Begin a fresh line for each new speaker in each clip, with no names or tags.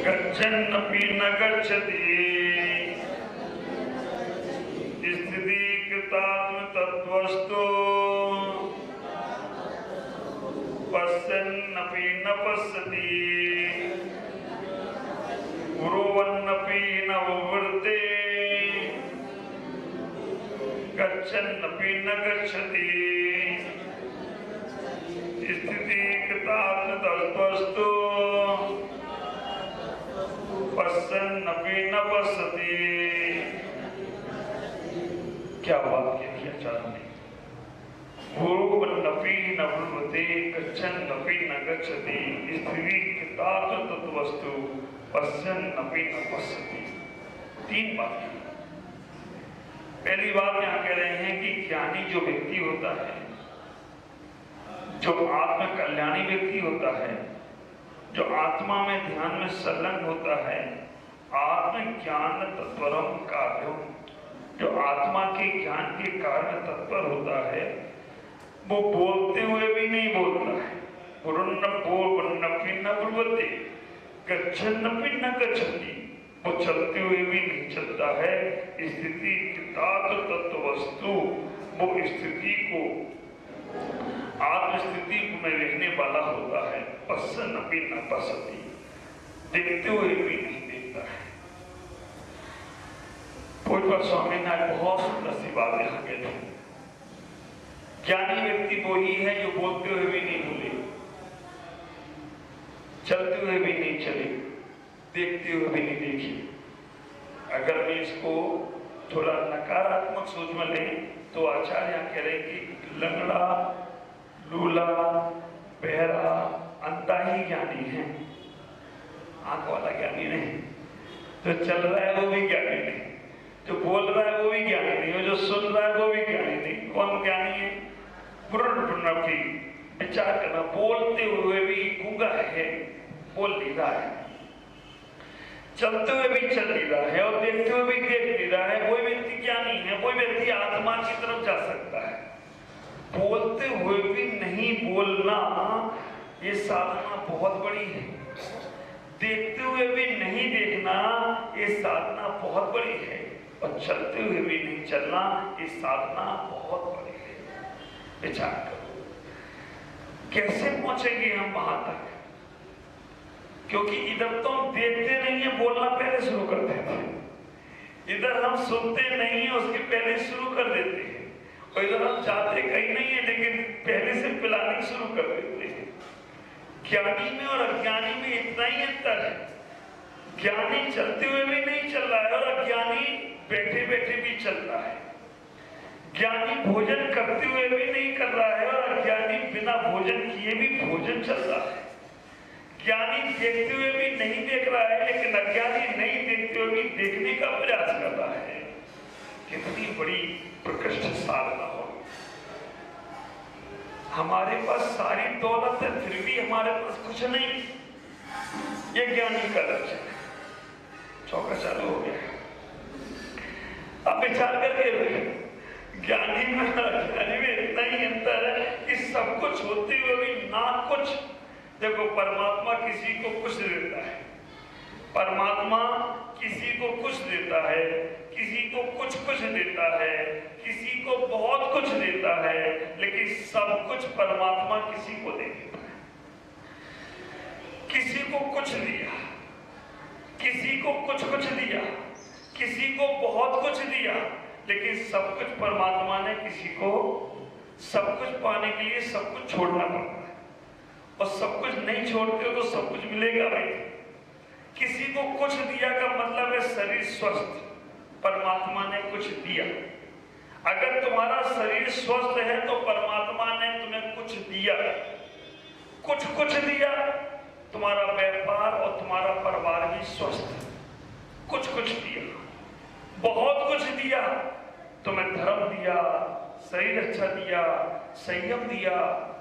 गच्छन्नपि न गच्छति स्थितीकृतात्मतत्त्वस्तु पश्यन्नपि न पश्यति ब्रुवन्नपि न ब्रुवते गच्छन्नपि न गच्छति स्थितीकृतात्मतत्त्वस्तु पश्यन्नपि न पश्यति। क्या बात कह दी आचार्य ने। ब्रुवन्नपि न ब्रुवते गच्छन्नपि न गच्छति स्थितीकृतात्मतत्त्वस्तु पश्यन्नपि न पश्यति। तीन बातें। पहली बात यहाँ कह रहे हैं कि ज्ञानी जो व्यक्ति होता है, जो आत्म कल्याणी व्यक्ति होता है, जो आत्मा में ध्यान में संलग्न होता है, आत्मज्ञान तत्परम कार्यम, जो आत्मा के ज्ञान के कारण तत्पर होता है, वो बोलते हुए भी नहीं बोलता है। ब्रुवन्नपि न ब्रुवते गच्छन्नपि न गच्छति, वो चलते हुए भी नहीं चलता है। स्थिति तत्वस्तु, वो स्थिति को आत्मस्थिति में रहने वाला होता है। पश्यन्नपि न पश्यति, देखते हुए भी नहीं देखता है। पूज्य स्वामी ने बहुत सुंदर सी बात यहाँ कही। ज्ञानी व्यक्ति वो ही है जो बोलते हुए भी नहीं बोले, चलते हुए भी नहीं चले, देखते हुए भी नहीं देखे। अगर मैं इसको थोड़ा नकारात्मक सोच में लें तो आचार्य कह रहे कि लंगड़ा, लूला, बहरा, अंधा ही ज्ञानी है, आंख वाला ज्ञानी नहीं। जो चल रहा है वो भी ज्ञानी नहीं, जो बोल रहा है वो भी ज्ञानी नहीं, जो सुन रहा है वो भी ज्ञानी नहीं। कौन ज्ञानी है? ब्रुवन्नपि, विचार करना, बोलते हुए भी गूंगा है, बोल नहीं रहा है, चलते हुए भी चल नहीं रहा है और देखते हुए भी देख नहीं रहा है। कोई व्यक्ति ज्ञानी है, कोई व्यक्ति आत्मा की तरफ जा सकता है। बोलते हुए भी नहीं बोलना, ये साधना बहुत बड़ी है। देखते हुए भी नहीं देखना, ये साधना बहुत बड़ी है। और चलते हुए भी नहीं चलना, ये साधना बहुत बड़ी है। विचार करो, कैसे पहुंचेंगे हम वहां तक? क्योंकि इधर तो हम देखते नहीं है, बोलना पहले शुरू कर देते हैं। इधर हम सुनते नहीं है, उसके पहले शुरू कर देते हैं। और इधर हम जाते कहीं नहीं है, लेकिन पहले से पिलाने शुरू कर देते हैं। ज्ञानी में और अज्ञानी में इतना ही अंतर है। ज्ञानी चलते हुए भी नहीं चल रहा है और अज्ञानी बैठे बैठे भी चल रहा है। ज्ञानी भोजन करते हुए भी नहीं कर रहा है और अज्ञानी बिना भोजन किए भी भोजन चल रहा है। ज्ञानी देखते हुए भी नहीं देख रहा है, लेकिन अज्ञानी नहीं देखते हुए भी देखने का प्रयास कर रहा है। कितनी बड़ी प्रकृष्ट साधना हो। हमारे पास सारी दौलत है, फिर भी हमारे पास कुछ नहीं। ये ज्ञानी का लक्षण है। चौका चालू हो गया। अब विचार करके ज्ञानी में अज्ञानी में इतना ही अंतर है कि सब कुछ होते हुए भी ना कुछ। देखो, परमात्मा किसी को कुछ देता है, परमात्मा किसी को कुछ देता है, किसी को कुछ देता है, किसी को बहुत कुछ देता है, लेकिन सब कुछ परमात्मा किसी को दे देता है। किसी को कुछ दिया, किसी को कुछ दिया, किसी को बहुत कुछ दिया, लेकिन सब कुछ परमात्मा ने किसी को, सब कुछ पाने के लिए सब कुछ छोड़ना पड़ता है। और सब कुछ नहीं छोड़ते हो तो सब कुछ मिलेगा नहीं। किसी को कुछ दिया का मतलब है शरीर स्वस्थ, परमात्मा ने कुछ दिया। अगर तुम्हारा शरीर स्वस्थ है तो परमात्मा ने तुम्हें कुछ दिया। कुछ दिया, तुम्हारा व्यापार और तुम्हारा परिवार भी स्वस्थ है। कुछ कुछ दिया, बहुत कुछ दिया, तुम्हें धर्म दिया, शरीर अच्छा दिया, संयम दिया,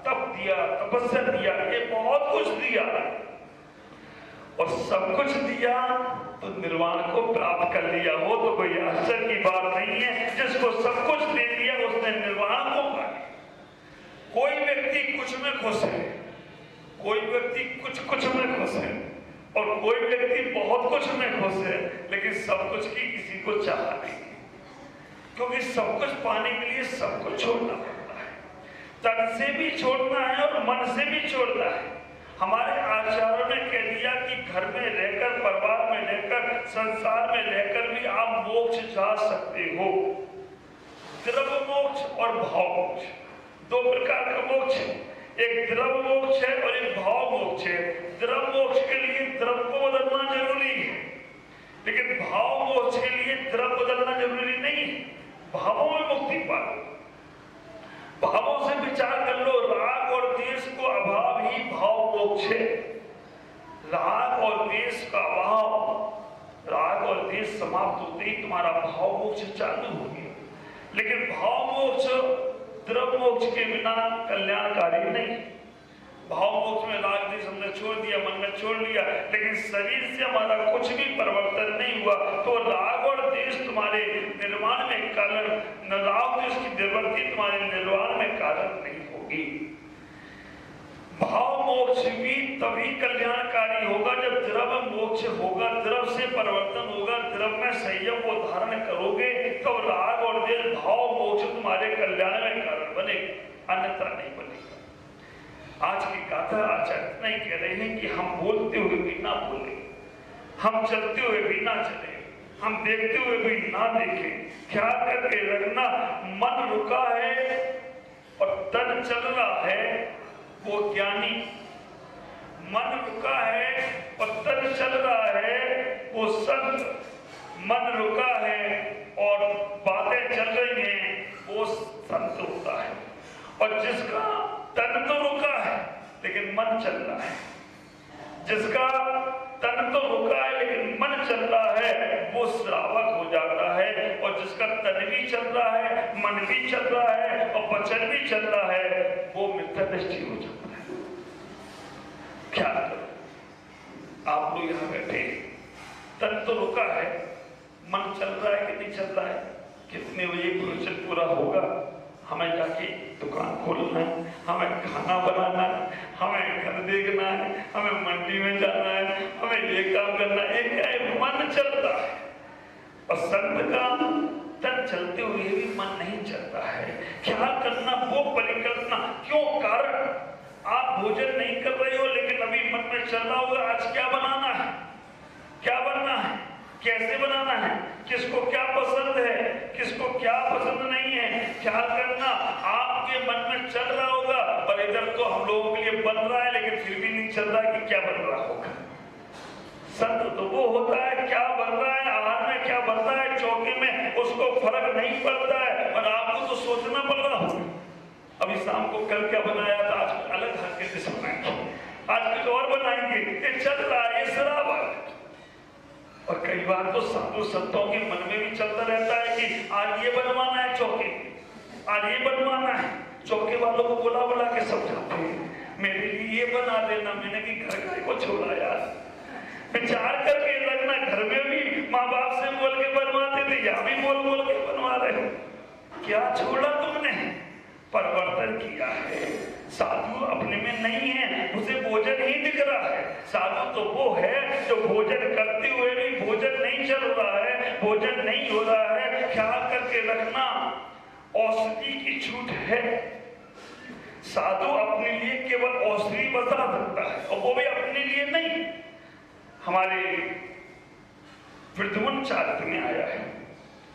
तप दिया, तपस्या दिया, ये बहुत कुछ दिया और सब कुछ दिया तो निर्वाण को प्राप्त कर लिया। वो तो कोई आश्चर्य की बात नहीं है। जिसको सब कुछ दे दिया उसने निर्वाण को पा लिया। कोई व्यक्ति कुछ में खुश है, कोई व्यक्ति कुछ में खुश है और कोई व्यक्ति बहुत कुछ में खुश है, लेकिन सब कुछ की किसी को चाह नहीं, क्योंकि सब कुछ पाने के लिए सब कुछ छोड़ना पड़ता है। तन से भी छोड़ना है और मन से भी छोड़ना है। हमारे आचार्यों ने कह दिया कि घर में रहकर, परिवार में रहकर, संसार में रहकर भी आप मोक्ष जा सकते हो। द्रव्य मोक्ष और भाव मोक्ष, दो प्रकार का मोक्ष है। एक द्रव्य मोक्ष है और एक भाव मोक्ष है। द्रव्य मोक्ष के लिए द्रव्य को बदलना जरूरी है, लेकिन भाव मोक्ष के लिए द्रव्य बदलना जरूरी नहीं है। भावों में मुक्ति पाओ। भावों से विचार कर लो, राग और द्वेष को अभाव ही भाव मोक्ष है। राग और द्वेष का अभाव, राग और द्वेष समाप्त होते ही तुम्हारा भाव मोक्ष चालू हो गया। लेकिन भाव मोक्ष द्रव्य मोक्ष के बिना कल्याणकारी नहीं। भाव मोक्ष में राग द्वेष हमने छोड़ दिया, मन में छोड़ लिया, लेकिन शरीर से हमारा कुछ भी परिवर्तन नहीं हुआ, तो राग और द्वेष तुम्हारे निर्माण में कारण, राग द्वेष की दुर्वृत्ति तुम्हारे निर्माण में कारण नहीं होगी। भाव मोक्ष भी तभी कल्याणकारी होगा जब द्रव्य मोक्ष होगा, द्रव्य से परिवर्तन होगा, द्रव्य में संयम को धारण करोगे तो राग और द्वेष भाव मोक्ष तुम्हारे कल्याण में कारण बनेगा, अन्यथा नहीं बनेगा। आज की गाथा आचार्य इतना ही कह रहे हैं कि हम बोलते हुए भी ना बोले, हम चलते हुए भी ना चले, हम देखते हुए भी ना देखें। ख्याल करके रखना, मन रुका है और तन चल रहा है वो ज्ञानी, मन रुका है और तन चल रहा है वो संत, मन रुका है और बातें चल रही हैं वो संत होता है। और जिसका तन तो रुका है लेकिन मन चल रहा है, जिसका तन तो रुका है लेकिन मन चल रहा है वो श्रावक हो जाता है। और जिसका तन भी चल रहा है, मन भी चल रहा है और वचन भी चल रहा है, वो मिथ्यादृष्टि हो जाता है। ख्याल करो, आप लोग यहाँ बैठे, तन तो रुका है, मन चल रहा है कि नहीं चल रहा है? कितने बजे प्रवचन पूरा होगा, हमें जाके दुकान खोलना है, हमें खाना बनाना है, हमें घर देखना है, हमें मंडी में जाना है, हमें ये काम करना है, एक मन चलता है। और संत का तन चलते हुए भी मन नहीं चलता है। ख्याल करना, वो परिकल्पना क्यों? कारण आप भोजन नहीं कर रहे हो लेकिन अभी मन में चल रहा होगा आज क्या बनाना है, क्या बनना है, कैसे बनाना है, किसको क्या पसंद है, किसको क्या पसंद नहीं है। ख्याल करना, आपके मन में चल रहा होगा और इधर तो हम लोगों के लिए बन रहा है लेकिन फिर भी नहीं चल रहा कि क्या बन रहा होगा। संत तो वो होता है क्या बन रहा है, आहार में क्या बन रहा है, चौके में, उसको फर्क नहीं पड़ता है और आपको तो सोचना पड़ रहा होगा अभी शाम को कल क्या बनाया था, आज अलग हल्के से बनाएंगे, आज कुछ और बनाएंगे। ये चल रहा है, ये शराब। और कई बार तो साधु संतों के मन में भी चलता रहता है कि आज ये बनवाना है चौके, आज ये बनवाना है। चौके वालों को बुला बुला के समझाते हैं, मेरे लिए ये बना देना। मैंने कि घर का को छोड़ा यार, विचार करके रखना। घर में भी माँ बाप से बोल के बनवाते थे, यहाँ भी बोल बोल के बनवा रहे हो। क्या छोड़ा तुमने? परिवर्तन किया है। साधु अपने में नहीं है, उसे भोजन ही दिख रहा है। साधु तो वो है जो भोजन करते हुए भी भोजन नहीं चल रहा है, भोजन नहीं हो रहा है। ख्याल करके रखना, औषधि की छूट है। साधु अपने लिए केवल औषधि बता सकता है और वो भी अपने लिए नहीं। हमारे वृद्धवन चारित्र में आया है,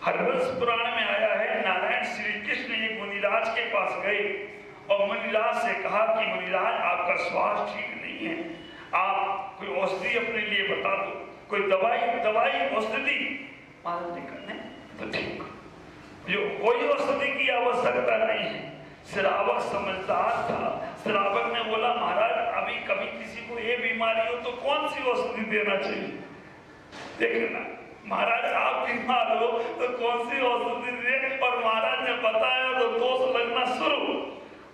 हरिवंश पुराण में आया है, नारायण श्री कृष्ण एक मुनिराज के पास गए और मुनिराज से कहा कि मुनिराज आपका स्वास्थ्य ठीक नहीं है, आप कोई औषधि अपने लिए बता दो, कोई दवाई औषधि। महाराज ने कहा नहीं तो ठीक, जो कोई औषधि की आवश्यकता नहीं है। श्रावक समझदार था, श्रावक ने बोला महाराज अभी कभी किसी को ये बीमारी हो तो कौन सी औषधि देना चाहिए? देखना महाराज आप बीमार हो तो कौन सी औषधि दे, और महाराज ने बताया तो दोष लगना शुरू।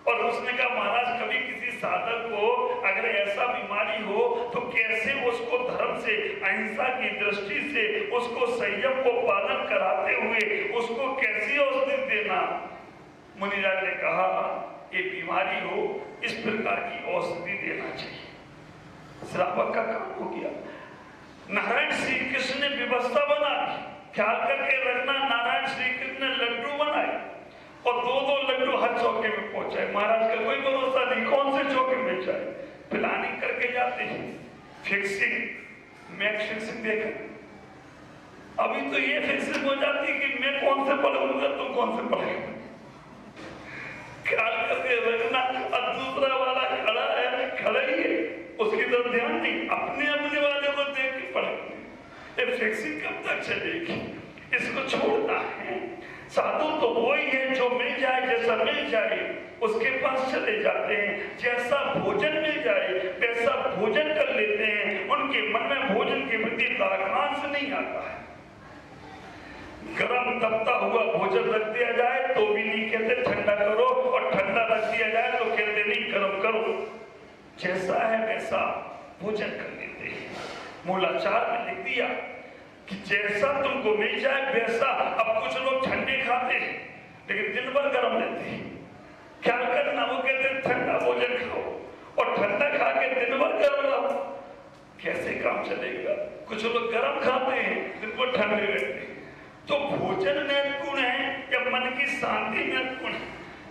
और उसने कहा महाराज कभी किसी साधक को अगर ऐसा बीमारी हो तो कैसे उसको धर्म से, अहिंसा की दृष्टि से उसको संयम को पालन कराते हुए उसको कैसी औषधि देना। मुनिराज ने कहा ये बीमारी हो इस प्रकार की औषधि देना चाहिए। श्रावक का काम हो गया। नारायण श्री कृष्ण ने व्यवस्था बना दी, ख्याल करके रखना। नारायण श्री कृष्ण ने लड्डू बनाए और दो लड्डू हर चौके में पहुंचाए। महाराज का कोई भरोसा नहीं कौन से चौके में जाए। प्लानिंग करके जाते हैं, फिक्सिंग मैच फिक्सिंग देखा। अभी तो ये फिक्सिंग हो जाती है कि मैं कौन से पढ़ूंगा तुम कौन से पढ़ेगा, ख्याल करके रखना। और दूसरा वाला खड़ा है, खड़ा ही है, उसकी तरफ ध्यान नहीं, अपने अपने वाले को देख के पढ़ेंगे। ये फिक्सिंग कब तक चलेगी, इसको छोड़ना है। साधु तो वही है जो मिल जाए, जैसा मिल जाए उसके पास चले जाते हैं, जैसा भोजन मिल जाए वैसा भोजन कर लेते हैं। उनके मन में भोजन के प्रति रागांश नहीं आता है। गरम तपता हुआ भोजन रख दिया जाए तो भी नहीं कहते ठंडा करो, और ठंडा रख दिया जाए तो कहते नहीं गर्म करो। जैसा है वैसा भोजन कर लेते हैं। मूलाचार में लिख दिया कि जैसा तुमको मिल जाए वैसा। अब कुछ लोग ठंडे खाते हैं लेकिन दिन भर गर्म लेते हैं। क्या करना, वो कहते हैं ठंडा भोजन खाओ और ठंडा खा के दिन भर गर्म लाओ। कैसे काम चलेगा। कुछ लोग गर्म खाते हैं दिन भर ठंडे रहते हैं। तो भोजन महत्वपूर्ण है या मन की शांति महत्वपूर्ण है।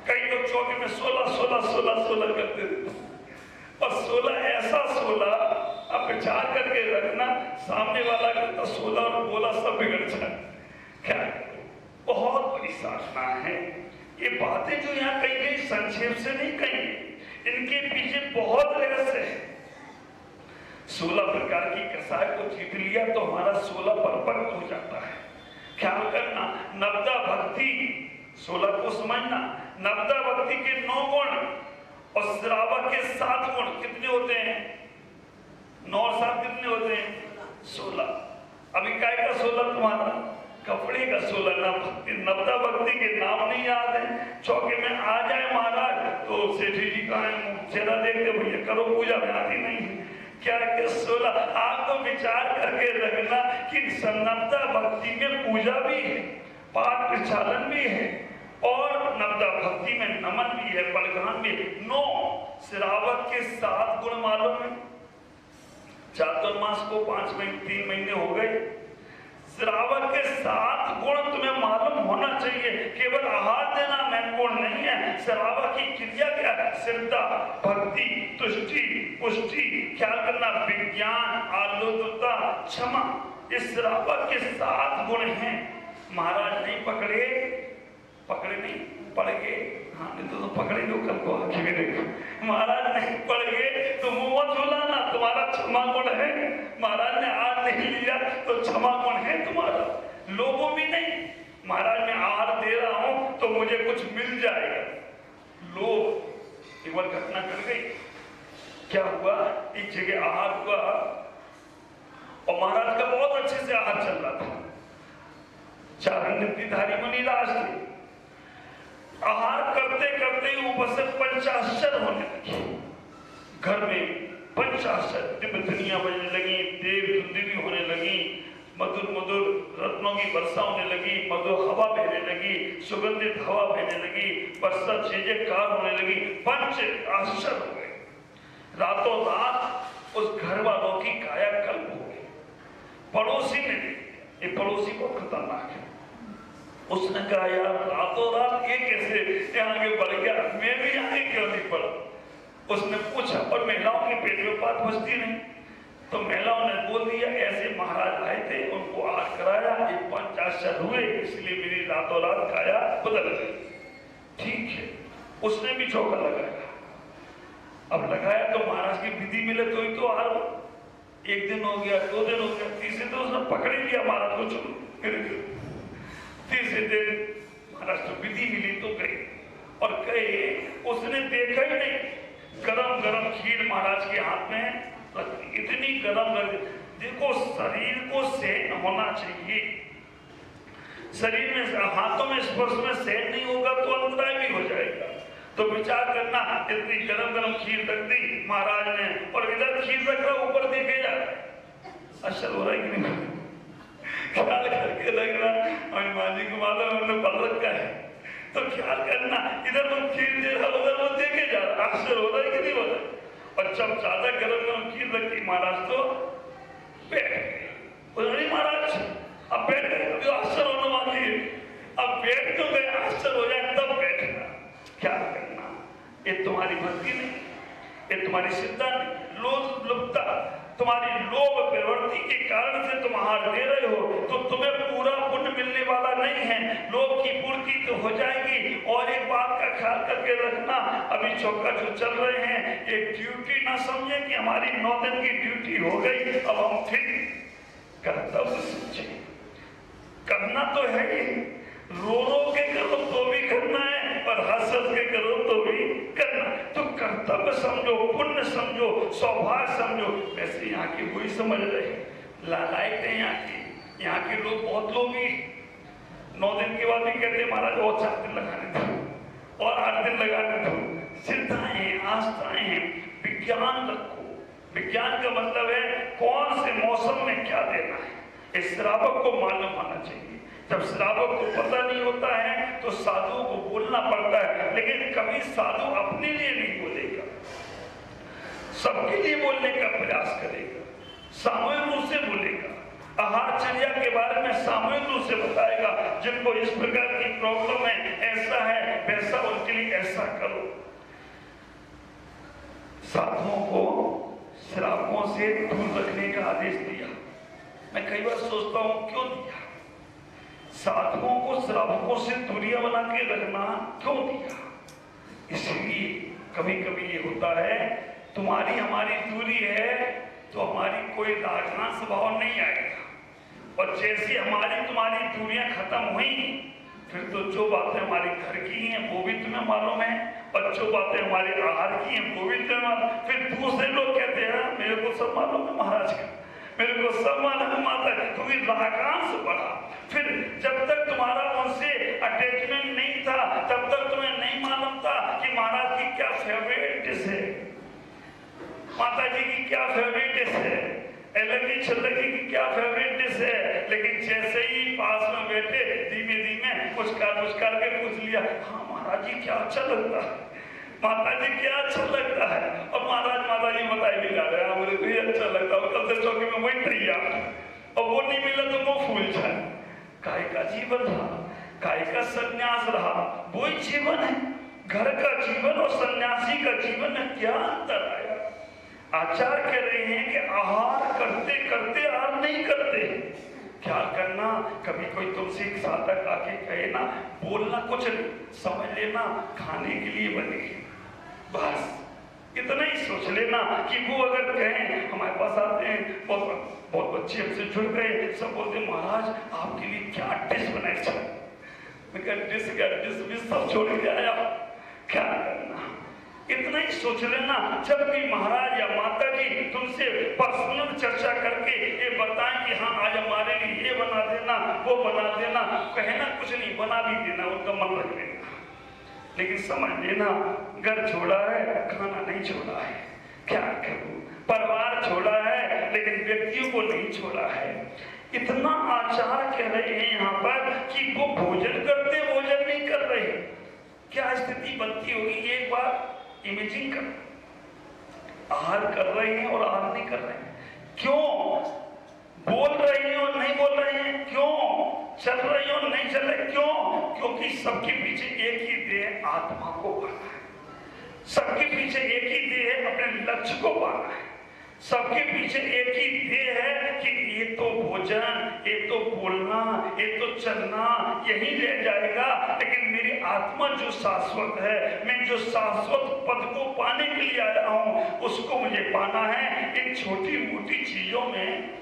कई लोग चौके में 16 करते थे, और 16 ऐसा 16 आप विचार करके रखना, सामने वाला करता 16 और बोला सब बिगड़ जाए। क्या बहुत बड़ी साधना है। ये बातें जो यहाँ कही गई संक्षेप से नहीं कही, इनके पीछे बहुत रहस्य है। 16 प्रकार की कसाय को जीत लिया तो हमारा 16 परफेक्ट हो जाता है। ख्याल करना, नवदा भक्ति 16 को समझना। नवदा भक्ति के 9 गुण और श्रावक के 7 गुण कितने होते हैं? 9 और 7 कितने होते हैं? 16। अभी काय का 16 तुम्हारा? कपड़े का 16 ना। भक्ति नवदा भक्ति के नाम नहीं याद है। चौके में आ जाए महाराज तो सेठी जी का चेहरा देखते भैया करो पूजा में आती नहीं। क्या के 16 आपको विचार करके रखना कि नवदा भक्ति में पूजा भी है, पाठ प्रचालन भी है, और नवदा भक्ति में नमन भी है, बलगान भी है। 9 श्रावक के 7 गुण मालूम है। चातुर्मास को 3 महीने हो गए। श्रावक के 7 गुण तुम्हें मालूम होना चाहिए। केवल आहार देना महत्वपूर्ण नहीं है। श्रावक की क्रिया क्या है? श्रद्धा, भक्ति, तुष्टि, पुष्टि, ख्याल करना, विज्ञान, आलोकता, क्षमा। इस श्रावक के 7 गुण हैं। महाराज नहीं पकड़े नहीं पड़ गए, हाँ नहीं तो पकड़े लो कल को आखिर में देखो। महाराज नहीं पड़ गए तो मुंह मत झुलाना, तुम्हारा क्षमा गुण है। महाराज ने आज नहीं लिया तो क्षमा गुण है तुम्हारा। लोगों भी नहीं, महाराज मैं आहार दे रहा हूं तो मुझे कुछ मिल जाएगा। लोग एक बार घटना कर गई। क्या हुआ, एक जगह आहार हुआ और महाराज का बहुत अच्छे से आहार चल रहा था। चारणिधारी मुनिराज थे। आहार करते करते ऊपर से पंचाक्षर होने लगी। घर में पंचाक्षर दिव्य ध्वनियां बजने लगी, देव धुंधली होने लगी, मधुर मधुर रत्नों की वर्षा होने लगी, मधुर हवा बहने लगी, सुगंधित हवा बहने लगी, वर्षा जयकार होने लगी। पंच आश्चर्य हो गए। रातों रात उस घर वालों की कायाकल्प हो गई। पड़ोसी ने, ये पड़ोसी बहुत खतरनाक है, उसने कहा यार रातों रात ये कैसे यहाँ आगे बढ़ गया, मैं भी आगे क्यों नहीं पड़ा। उसने पूछा, और महिलाओं के पेट में बात बचती नहीं, तो महिलाओं ने बोल दिया ऐसे महाराज आए थे, उनको आहार कराया, एक 5 आश्चर्य हुए, इसलिए मेरी रातों रात काया बदल गई। ठीक है, उसने भी चौका लगाया। अब लगाया तो महाराज की विधि मिले तो ही तो आहार। 1 दिन हो गया, 2 दिन हो गया, तीसरे दिन उसने पकड़ लिया महाराज को। चलो तीसरे दिन महाराज तो विधि मिली तो गई, और गए, उसने देखा ही नहीं। गरम गरम खीर महाराज के हाथ में रख दी, इतनी गरम लग देखो शरीर को सहन होना चाहिए, शरीर में हाथों में स्पर्श में सहन नहीं होगा तो अंतराय भी हो जाएगा। तो विचार करना, इतनी गरम गरम खीर रख दी महाराज ने और इधर खीर रख रहा ऊपर देखे जा रहा है, असर हो रहा है कि नहीं? ख्याल करके लग रहा और माँ जी को मालूम हमने पढ़ रखा है, तो ख्याल करना इधर वो खीर दे रहा उधर वो देखे जा रहा, असर हो रहा है कि नहीं हो रहा? और जब ज्यादा गरम गरम खीर रखी महाराज तो बैठ गए, महाराज अब बैठ गए, अभी असर होने वाली है, अब बैठ तो गए, असर हो जाए तब बैठना। क्या करना, ये तुम्हारी भक्ति नहीं, ये तुम्हारी श्रद्धा नहीं, लोभ लुप्ता तुम्हारी लोभ प्रवृत्ति के कारण से तुम आहार दे रहे हो तो तुम्हें पूरा पुण्य मिलने वाला नहीं है, लोभ की पूर्ति तो हो जाएगी। और एक बात का ख्याल करके रखना, अभी चौका जो चल रहे हैं एक ड्यूटी ना समझे कि हमारी 9 दिन की ड्यूटी हो गई अब हम फिर कर्तव्य समझे, करना तो है ही, रो रो के करो तो भी करना है और हंस हंस के करो तो भी करना, तो कर्तव्य समझो, पुण्य समझो, सौभाग्य समझो। वैसे यहाँ की वही समझ रहे, लायक है यहाँ के लोग बहुत लोग ही 9 दिन के बाद भी कहते महाराज और 4 दिन लगाने दो और 8 दिन लगाने दो। श्रद्धाएं आस्थाएं हैं, विज्ञान रखो, विज्ञान का मतलब है कौन से मौसम में क्या देना है, इस श्रावक को मालूम होना चाहिए। जब श्रावक को पता नहीं होता है तो साधुओं को बोलना पड़ता है, लेकिन कभी साधु अपने लिए नहीं बोलेगा, सबके लिए बोलने का प्रयास करेगा, सामूहिक रूप से बोलेगा, आहारचर्या के बारे में सामूहिक रूप से बताएगा, जिनको इस प्रकार की प्रॉब्लम है, ऐसा है वैसा, उनके लिए ऐसा करो। साधुओं को श्रावकों से दूर रखने का आदेश दिया। मैं कई बार सोचता हूं क्यों दिया, साधुओं को श्रावकों से दूरियां बना के रखना क्यों दिया? इसलिए कभी कभी ये होता है तुम्हारी हमारी दूरी है तो हमारी कोई राजनाथ स्वभाव नहीं आएगा, और जैसी हमारी तुम्हारी दूरियां खत्म हुई फिर तो जो बातें हमारे घर की हैं वो भी तुम्हें मालूम है, और जो बातें हमारे आहार की हैं वो भी तुम्हें मालूम। फिर दूसरे लोग कहते हैं मेरे को सब मालूम है महाराज का, मेरे को सब मालूम आता है, क्योंकि रागांश बढ़ा। फिर जब तक तुम्हारा उनसे अटैचमेंट नहीं था तब तक तुम्हें नहीं मालूम था कि महाराज की क्या फेवरेट डिश है, माता जी की क्या फेवरेट डिश है, एलगी छलगी की क्या फेवरेट डिश है। लेकिन जैसे ही पास में बैठे धीमे धीमे पुचकार के पूछ लिया, हाँ महाराज जी क्या अच्छा लगता है, माता जी क्या अच्छा लगता है, और महाराज माता जी बताए भी ला रहे हैं मुझे तो ये अच्छा लगता है, कल से चौकी में वही तैयार, और वो नहीं मिला तो वो फूल जाए। काय का जीवन रहा, काय का संन्यास रहा, वही जीवन है। घर का जीवन और सन्यासी का जीवन में क्या अंतर आया? आचार्य कह रहे हैं कि आहार करते करते आहार नहीं करते। ख्याल करना, कभी कोई तुमसे एक साधक आके कहे ना, बोलना कुछ नहीं, समझ लेना खाने के लिए बने, बस इतना ही सोच लेना कि वो अगर कहें, हमारे पास आते हैं बहुत बच्चे हमसे जुड़ गए, सब बोलते महाराज आपके लिए क्या डिश बनाए चल, मैं कह डिश भी सब छोड़ के आया। क्या करना, इतना ही सोच लेना। जब भी महाराज या माता जी तुमसे पर्सनल चर्चा करके ये बताएं कि हाँ आज हमारे लिए ये बना देना वो बना देना, कहना कुछ नहीं, बना भी देना, उनका मन रख लेना, लेकिन समझ लेना घर छोड़ा है खाना नहीं छोड़ा है। क्या करूं, परिवार छोड़ा है लेकिन व्यक्तियों को नहीं छोड़ा है। इतना आचार कह रहे हैं यहाँ पर कि वो भोजन करते भोजन नहीं कर रहे, क्या स्थिति बनती होगी एक बार इमेजिन कर। आहार कर रहे हैं और आहार नहीं कर रहे हैं, क्यों? बोल रहे हैं और नहीं बोल रहे हैं, क्यों? चल रहे हैं और नहीं चल रहे, क्यों? क्योंकि सबके पीछे एक ही ध्येय आत्मा को पाना है, सबके पीछे एक ही ध्येय है अपने लक्ष्य को पाना है, सबके पीछे एक ही ध्येय है कि ये तो भोजन, ये तो बोलना, ये तो चलना यही रह जाएगा, लेकिन मेरी आत्मा जो शाश्वत है, मैं जो शाश्वत पद को पाने के लिए आया हूं उसको मुझे पाना है। इन छोटी मोटी चीजों में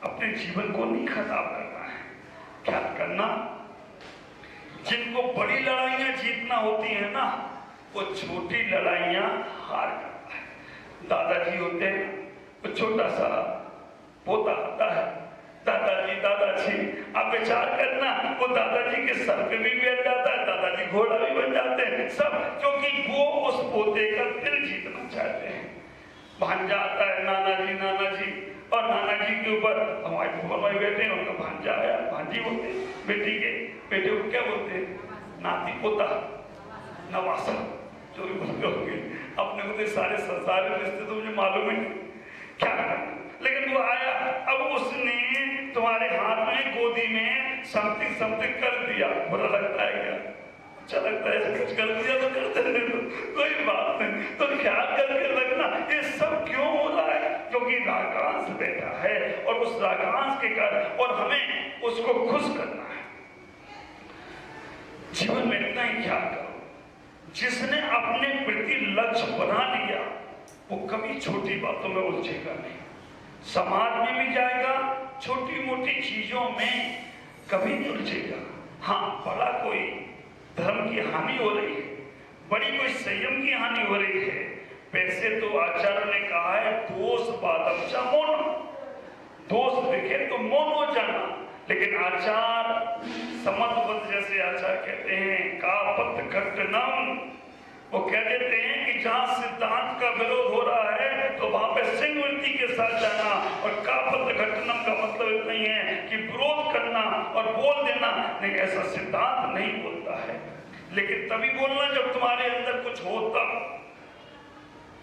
अपने जीवन को नहीं खराब करना है। क्या करना, जिनको बड़ी लड़ाइयां जीतना होती है ना, वो छोटी लड़ाइयां हार करता है। दादाजी होते हैं, वो छोटा सा पोता आता है, दादाजी दादाजी, आप विचार करना, वो दादाजी के सर पे भी बैठ जाता है, दादाजी घोड़ा भी बन जाते हैं सब, क्योंकि वो उस पोते का दिल जीतना चाहते हैं। भांजा आता है, नाना जी, और नाना जी के ऊपर हमारे भुवन भाई बैठे हैं, उनका भांजा आया, भांजी बोलते हैं, बेटी के बेटे को क्या बोलते हैं, नाती पोता नवासा, जो भी बोलते होंगे। अपने को तो सारे संसार में रिश्ते तो मुझे मालूम है क्या करना, लेकिन वो आया, अब उसने तुम्हारे हाथ में गोदी में समथिंग कर दिया, बुरा लगता है क्या? अच्छा लगता है, कुछ कर दिया तो करते रहे, कोई बात नहीं। तो ख्याल करके रखना ये सब क्यों हो रहा है, क्योंकि रागांश बैठा है, और उस रागांश के कारण, और हमें उसको खुश करना है। जीवन में इतना ही ख्याल करो, जिसने अपने प्रति लक्ष्य बना लिया वो कभी छोटी बातों में उलझेगा नहीं, समाज में भी जाएगा, छोटी मोटी चीजों में कभी नहीं उलझेगा। हाँ, बड़ा कोई धर्म की हानि हो रही है, बड़ी कोई संयम की हानि हो रही है, वैसे तो आचार्य ने कहा है दोष बादमचा मौन, दोष दिखे तो मौन हो जाना, लेकिन आचार समत्वत जैसे आचार कहते हैं का पथ घटनम, वो कह देते हैं कि जहां सिद्धांत का विरोध हो रहा है तो वहां पे सिंह वृत्ति के साथ जाना, और का पथ घटनम का मतलब इतना ही है कि विरोध करना और बोल देना, नहीं ऐसा सिद्धांत नहीं बोलता है, लेकिन तभी बोलना जब तुम्हारे अंदर कुछ हो तब,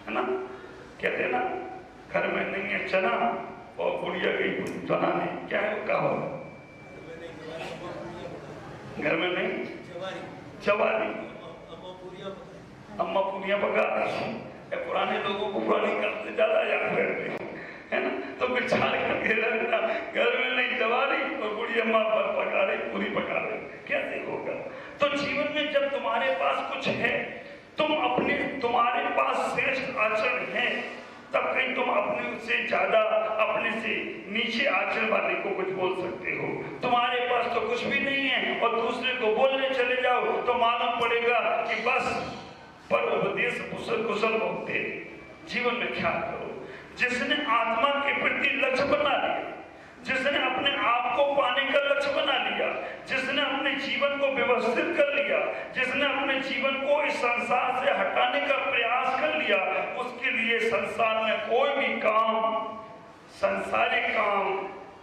है ना? कहते हैं ना, घर में नहीं है चना और गुड़िया गई चना नहीं, क्या है क्या हो, घर में नहीं चवारी, अम्मा पूरियां पका रही, पुराने लोगों को पुरानी करते ज्यादा याद रहते है ना, तो विचार करके रखना, घर में नहीं चवारी और बुढ़ी अम्मा पर पका रही, पूरी पका रही, कैसे होगा? तो जीवन में जब तुम्हारे पास कुछ है, तुम्हारे पास श्रेष्ठ आचरण है, तब कहीं तुम अपने से ज्यादा, अपने से नीचे आचरण वाले को कुछ बोल सकते हो। तुम्हारे पास तो कुछ भी नहीं है और दूसरे को बोलने चले जाओ तो मालूम पड़ेगा कि बस पर उपदेश कुशल होते। जीवन में ख्याल करो, जिसने आत्मा के प्रति लक्ष्य बना लिया, जिसने अपने आप को पाने का लक्ष्य बना लिया, जिसने अपने जीवन को व्यवस्थित कर लिया, जिसने अपने जीवन को इस संसार से हटाने का प्रयास कर लिया, उसके लिए संसार में कोई भी काम, संसारिक काम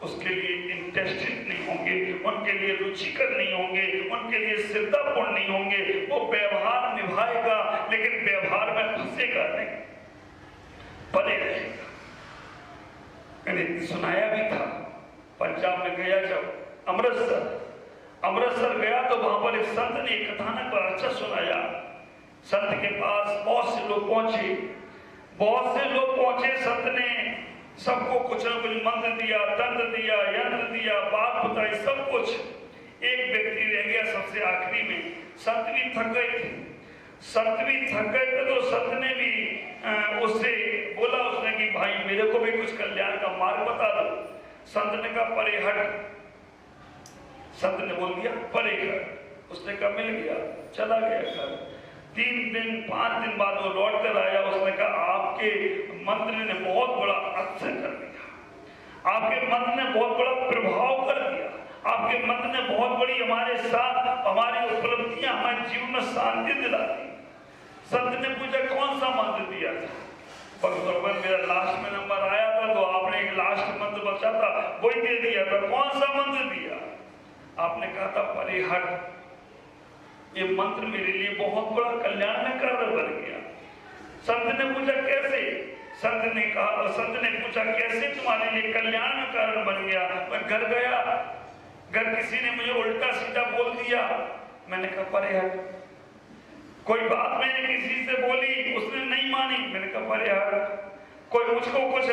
उसके लिए इंटरेस्टेड नहीं होंगे, उनके लिए रुचिकर नहीं होंगे, उनके लिए श्रद्धापूर्ण नहीं होंगे। वो व्यवहार निभाएगा लेकिन व्यवहार में फंसेगा नहीं, परे रहेगा। मैंने सुनाया भी था, पंजाब में गया जब अमृतसर गया तो वहां पर एक संत ने एक कथानक पर अच्छा सुनाया। संत के पास बहुत से लोग पहुंचे, संत ने सबको कुछ न कुछ मंत्र दिया, तंत्र दिया, यंत्र दिया, बात बताई, सब कुछ। एक व्यक्ति रह गया सबसे आखिरी में। संत भी थक गए थे, तो संत ने भी उससे बोला, उसने कि भाई मेरे को भी कुछ कल्याण का मार्ग बता दो। संत ने कहा परे हट, संत ने बोल दिया परे हट। उसने कहा मिल गया, चला गया घर। 3 दिन 5 दिन बाद वो लौट कर आया। उसने कहा आपके मंत्र ने बहुत बड़ा असर कर दिया, आपके मंत्र ने बहुत बड़ा प्रभाव कर दिया, आपके मंत्र ने बहुत बड़ी हमारे साथ हमारी उपलब्धियां, हमारे जीवन में शांति दिला दी। संत ने पूछा कौन सा मंत्र दिया था? भगवान मेरा लास्ट में नंबर आया था तो आपने एक लास्ट मंत्र बचा था वही दे दिया था। कौन सा मंत्र दिया? आपने कहा था परे हट। ये मंत्र मेरे लिए बहुत बड़ा कल्याण में कार्य बन गया। संत ने पूछा कैसे? संत ने पूछा कैसे तुम्हारे लिए कल्याण में कारण बन गया? मैं घर गया, घर किसी ने मुझे उल्टा सीधा बोल दिया। मैंने कहा परे हट। कोई बात मैंने किसी से बोली, उसने नहीं मानी, मैंने कहा परे हट। कोई मुझको कुछ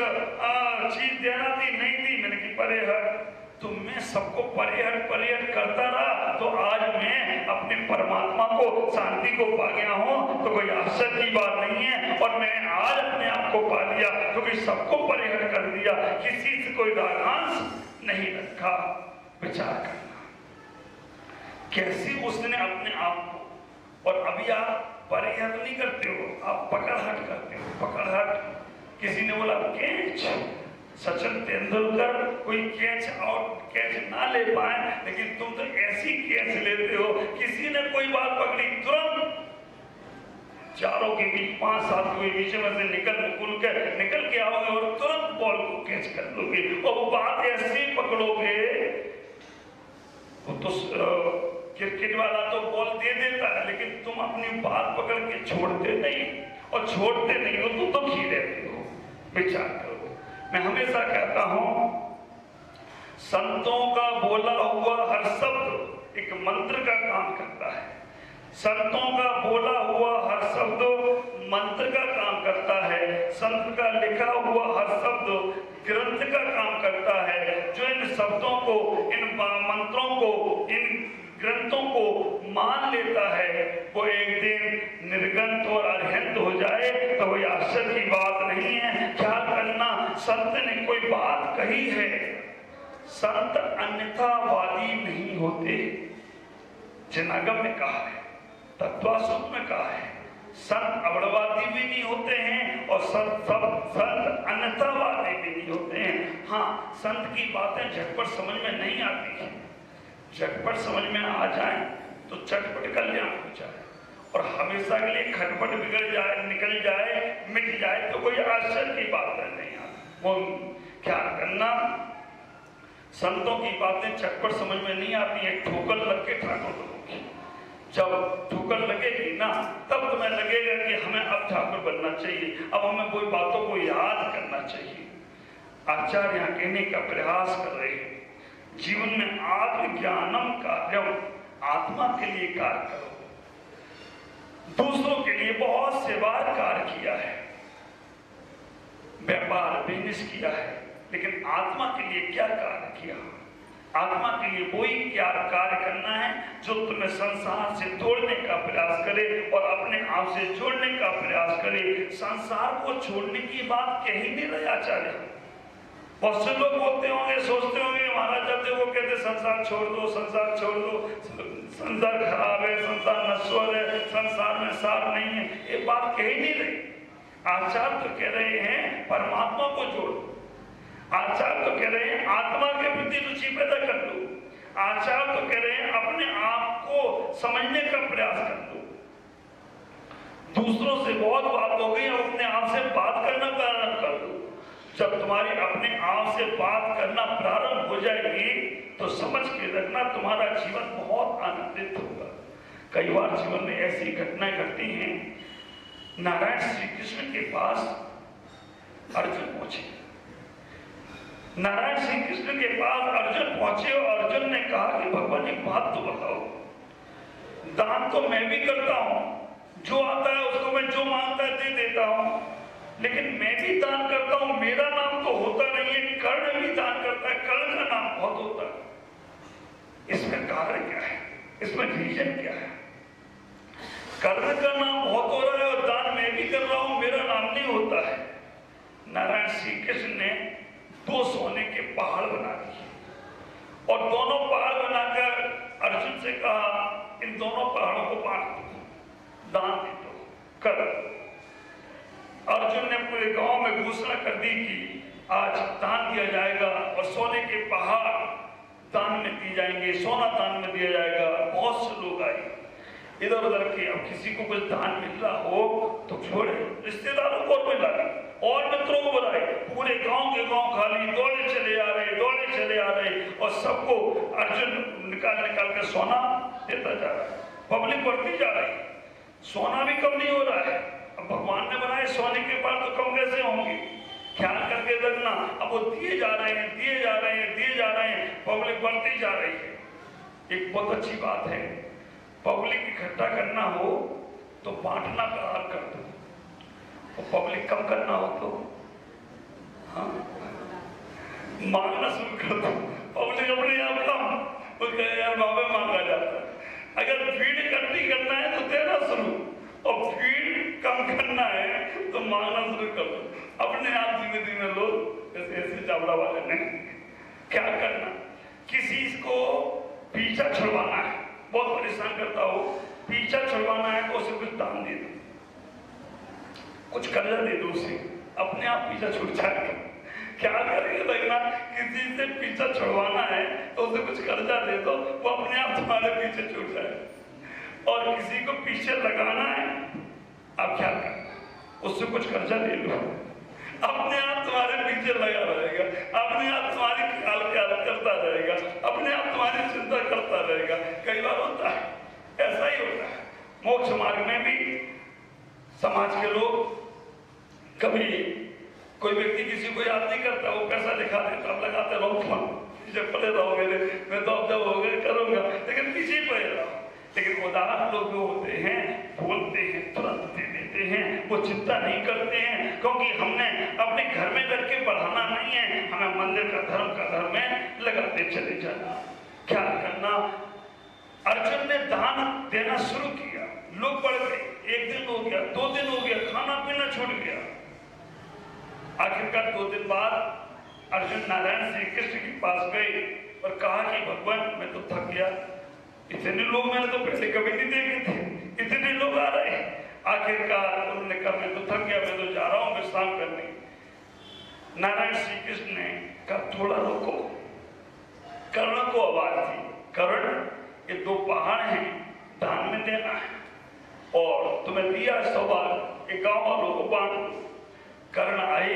चीज देना थी, नहीं दी, मैंने कहा परे हट। तो मैं सबको परे हट करता रहा तो आज मैं अपने परमात्मा को, शांति को पा गया हूं। तो कोई आश्चर्य की बात नहीं है। और मैंने आज अपने आप को पा लिया क्योंकि सबको परे हट कर दिया, किसी से कोई रागांश नहीं रखा। विचार करना कैसे उसने अपने आप को। और अभी आप परे हट नहीं करते हो, आप पकड़ हट करते हो। पकड़ हट, किसी ने बोला कैच, सचिन तेंदुलकर कोई कैच ना ले पाए, लेकिन तुम तो ऐसी कैच लेते हो, किसी ने कोई बात पकड़ी तुरंत चारों के बीच 5-7 के बीच में से निकल के आओगे और तुरंत बॉल को कैच कर लोगे और वो बात ऐसे पकड़ोगे। वो तो क्रिकेट वाला तो बॉल दे देता है, लेकिन तुम अपनी बात पकड़ के छोड़ते नहीं, और छोड़ते नहीं हो तो दुखी रहते हो। विचार करो, मैं हमेशा कहता हूं संतों का बोला हुआ हर शब्द एक मंत्र का काम करता है। संतों का बोला हुआ हर शब्द मंत्र का काम करता है। संत का लिखा हुआ हर शब्द ग्रंथ का काम करता है। जो इन शब्दों को, इन मंत्रों को, इन ग्रंथों को मान लेता है, वो एक दिन निर्गंत और अरहंत हो जाए तो कोई आश्चर्य की बात नहीं है। ख्याल करना, संत ने कोई बात कही है, संत अन्यथावादी नहीं होते। जिनागम में कहा है, तत्वासुत में कहा है, संत अवड़वादी भी नहीं होते हैं और संत अन्यथावादी भी नहीं होते हैं। हाँ, संत की बातें झटपट समझ में नहीं आती है, झटपट समझ में आ जाए तो चटपट कल्याण हो जाए, और हमेशा के लिए खटपट बिगड़ जाए, निकल जाए, मिट जाए तो कोई आश्चर्य की बात नहीं आती। वो क्या करना, संतों की बातें चटपट समझ में नहीं आती है, ठोकर लग के ठाकुर बनोगी। जब ठोकर लगेगी ना, तब तुम्हें लगेगा कि हमें अब ठाकुर बनना चाहिए, अब हमें कोई बातों को याद करना चाहिए। आचार्य यहाँ कहने का प्रयास कर रहे हैं, जीवन में आत्मज्ञानम कार्यम, आत्मा के लिए कार्य करो। दूसरों के लिए बहुत से बार कार्य किया है, व्यापार बिजनेस किया है, लेकिन आत्मा के लिए क्या कार्य किया? आत्मा के लिए वही क्या कार्य करना है जो तुम्हें संसार से तोड़ने का प्रयास करे और अपने आप से जोड़ने का प्रयास करे। संसार को छोड़ने की बात कह ही नहीं रहे आचार्य। बहुत से लोग बोलते होंगे, सोचते होंगे महाराज जब देखो कहते संसार छोड़ दो, संसार छोड़ दो, संसार खराब है, संसार नश्वर है, संसार में सार नहीं है, ये बात कह ही नहीं रही। आचार्य तो कह रहे हैं परमात्मा को जोड़ो। आचार्य तो कह रहे हैं आत्मा के प्रति रुचि पैदा कर लो। आचार्य तो कह रहे हैं अपने आप को समझने का प्रयास कर लो। दूसरों से बहुत बात हो गई, अपने आप से बात करना प्रारंभ कर दो। जब तुम्हारी अपने आप से बात करना प्रारंभ हो जाएगी तो समझ के रखना तुम्हारा जीवन बहुत आनंदित होगा। कई बार जीवन में ऐसी घटनाएं घटती हैं। नारायण श्री कृष्ण के पास अर्जुन पहुंचे। नारायण श्री कृष्ण के पास अर्जुन पहुंचे और अर्जुन ने कहा कि भगवान एक बात तो बताओ, दान तो मैं भी करता हूं, जो आता है उसको मैं जो मांगता है दे देता हूं, लेकिन मैं भी दान करता हूं, मेरा नाम तो होता नहीं है। कर्ण भी दान करता है, कर्ण का नाम बहुत होता है। इसमें कारण क्या है? इसमें रीजन क्या है? कर्ण का नाम बहुत हो रहा है और दान मैं भी कर रहा हूं, मेरा नाम नहीं होता है। नारायण श्री कृष्ण ने 2 सोने के पहाड़ बना दिए और दोनों पहाड़ बनाकर अर्जुन से कहा इन दोनों पहाड़ों को बांट दो, दान दे दो, कर। अर्जुन ने पूरे गांव में घोषणा कर दी कि आज दान दिया जाएगा और सोने के पहाड़ दान में दिए जाएंगे, सोना दान में दिया जाएगा। बहुत से लोग आए इधर उधर के। अब किसी को कुछ दान मिल रहा हो तो छोड़े, रिश्तेदारों को मिला और मित्रों को बुलाए, पूरे गांव के गांव खाली, दौड़े चले आ रहे और सबको अर्जुन निकाल के सोना देता जा रहा है। पब्लिक बढ़ती जा रही, सोना भी कम नहीं हो रहा है। अब भगवान ने बनाए सोने के पास तो कम कैसे होंगे? ख्याल करके रखना। अब वो दिए जा रहे हैं, पब्लिक बढ़ती जा रही है। एक बहुत अच्छी बात है, पब्लिक इकट्ठा करना हो तो बांटना प्रारंभ कर दो, और पब्लिक कम करना हो तो मांगना शुरू कर दो। पब्लिक अपने आप कम, उसका यार बाबा मांगा जाता है। अगर भीड़ इकट्ठी करना है तो देना शुरू, और भीड़ कम करना है तो मांगना शुरू कर दो। अपने आप धीमे धीमे लोग ऐसे चावड़ा वाले ने क्या करना, किसी को पीछा छुड़वाना है, बहुत परेशान करता हो, पीछा छुड़वाना है तो उसे कुछ दान दे दो, कुछ कर्जा दे दो उसे, अपने आप पीछा छूट जाएगा। क्या करेंगे देखना, किसी से पीछा छुड़वाना है तो उसे कुछ कर्जा दे दो, वो अपने आप तुम्हारे पीछे छूट जाए। और किसी को पीछे लगाना है, आप क्या करें, उससे कुछ कर्जा ले लो, अपने आप तुम्हारे पीछे लगा रहेगा, अपने आप तुम्हारी ख्याल करता रहेगा, अपने आप तुम्हारी चिंता करता रहेगा। कई बार होता है, ऐसा ही होता है। मोक्ष मार्ग में भी समाज के लोग, कभी कोई व्यक्ति किसी को याद नहीं करता, वो पैसा दिखा देता, अब लगाते रहो फोन, जब पड़े रहो मेरे, मैं तो अब जब हो गए करूंगा, लेकिन पीछे पड़े रहो। लेकिन उदाहरण लोग जो होते हैं, बोलते हैं, तुरंत दे देते हैं, वो चिंता नहीं करते हैं, क्योंकि हमने अपने घर में करके बढ़ाना नहीं है, हमें मंदिर का धर्म में लगाते चले जाना। क्या करना, अर्जुन ने दान देना शुरू किया, लोग बढ़ गए, 1 दिन हो गया, 2 दिन हो गया, खाना पीना छूट गया। आखिरकार 2 दिन बाद अर्जुन नारायण श्री कृष्ण के पास गए और कहा कि भगवान मैं तो थक गया, इतने लोग मैंने तो पहले कभी नहीं देखे थे, इतने लोग आ रहे हैं। आखिरकार उन्होंने कहा मैं तो थक गया, मैं तो जा रहा हूं विश्राम करने। नारायण श्री कृष्ण ने कहा थोड़ा रुको। कर्ण को आवाज दी, कर्ण ये 2 पहाड़ हैं, दान में देना है, और तुम्हें दिया सवाल, एक गांव वालों को बांट दो। कर्ण आए,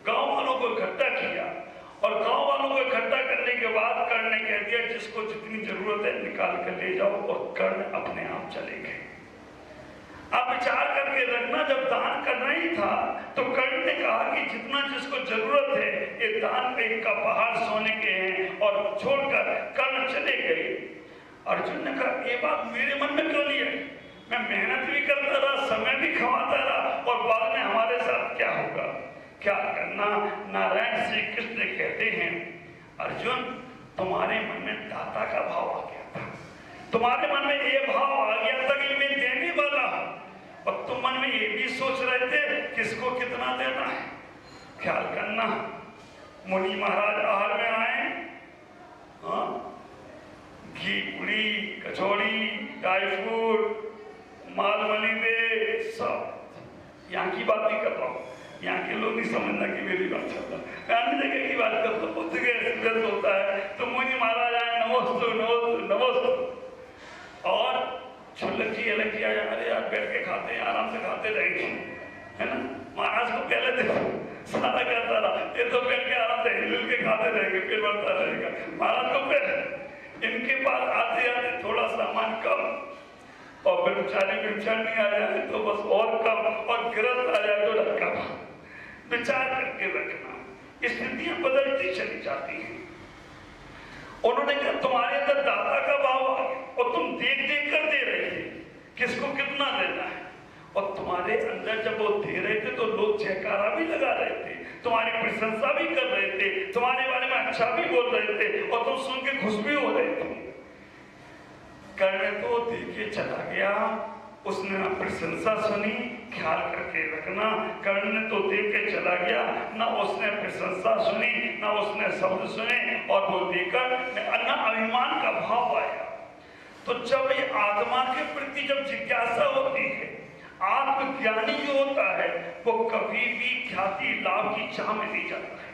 गांव वालों को इकट्ठा किया, और गांव वालों को इकट्ठा करने के बाद कर्ण ने कह दिया जिसको जितनी जरूरत है निकाल कर ले जाओ, और कर्ण अपने आप चले गए। आप विचार करके रखना, जब दान करना ही था तो कर्ण ने कहा कि जितना जिसको जरूरत है, ये दान पे का पहाड़ सोने के हैं, और छोड़कर कर्ण चले गए। अर्जुन ने कहा ये बात मेरे मन में क्यों नहीं आई, मैं मेहनत भी करता रहा, समय भी खवाता रहा, और बाद में हमारे साथ क्या होगा। क्या करना, नारायण श्री कृष्ण कहते हैं अर्जुन तुम्हारे मन में दाता का भाव आ गया था, तुम्हारे मन में ये भाव आ गया था कि मैं देने वाला हूं, और तुम मन में ये भी सोच रहे थे किसको कितना देना है। ख्याल करना, मुनि महाराज आहार में आए, घी पूरी, कचौड़ी, ड्राई फ्रूट, माल मलिदे, सब। यहाँ की बात नहीं कर रहा हूँ, यहाँ के लोग नहीं समझना कि मेरी बात चल रहा है, मैं अन्य जगह की बात करता हूँ। बुद्ध के एक्सपीरियंस होता है तो मुनि महाराज आए, नमोस्तु नमोस्तु नमोस्तु, और छुल्लक जी अलग किया, अरे यार बैठ के खाते हैं, आराम से खाते रहेंगे, है ना। महाराज को पहले देखो सारा कहता रहा, ये तो बैठ के आराम से हिल के खाते रहेंगे, पेट बढ़ता रहेगा। महाराज को पहले, इनके पास आते आते थोड़ा सामान कम, और ब्रह्मचारी आ जाए तो बस और कम, और गिरफ्त आ जाए तो रखा। विचार करके रखना, स्थितियां बदलती चली जाती हैं। उन्होंने कहा तुम्हारे अंदर दाता का भाव आ गया, और तुम देख देख कर दे रहे थे किसको कितना देना है, और तुम्हारे अंदर जब वो दे रहे थे तो लोग जयकारा भी लगा रहे थे, तुम्हारी प्रशंसा भी कर रहे थे, तुम्हारे बारे में अच्छा भी बोल रहे थे, और तुम सुन के खुश भी हो रहे थे। कर्ण तो देखे चला गया, उसने ना प्रशंसा सुनी। ख्याल करके रखना, कर्ण ने तो देख के चला गया, ना उसने प्रशंसा सुनी, ना उसने शब्द सुने, और वो देखकर अन्ना अभिमान का भाव आया। तो जब ये आत्मा के प्रति जब जिज्ञासा होती है, आत्मज्ञानी जो होता है वो कभी भी ख्याति लाभ की चाह में नहीं जाता है,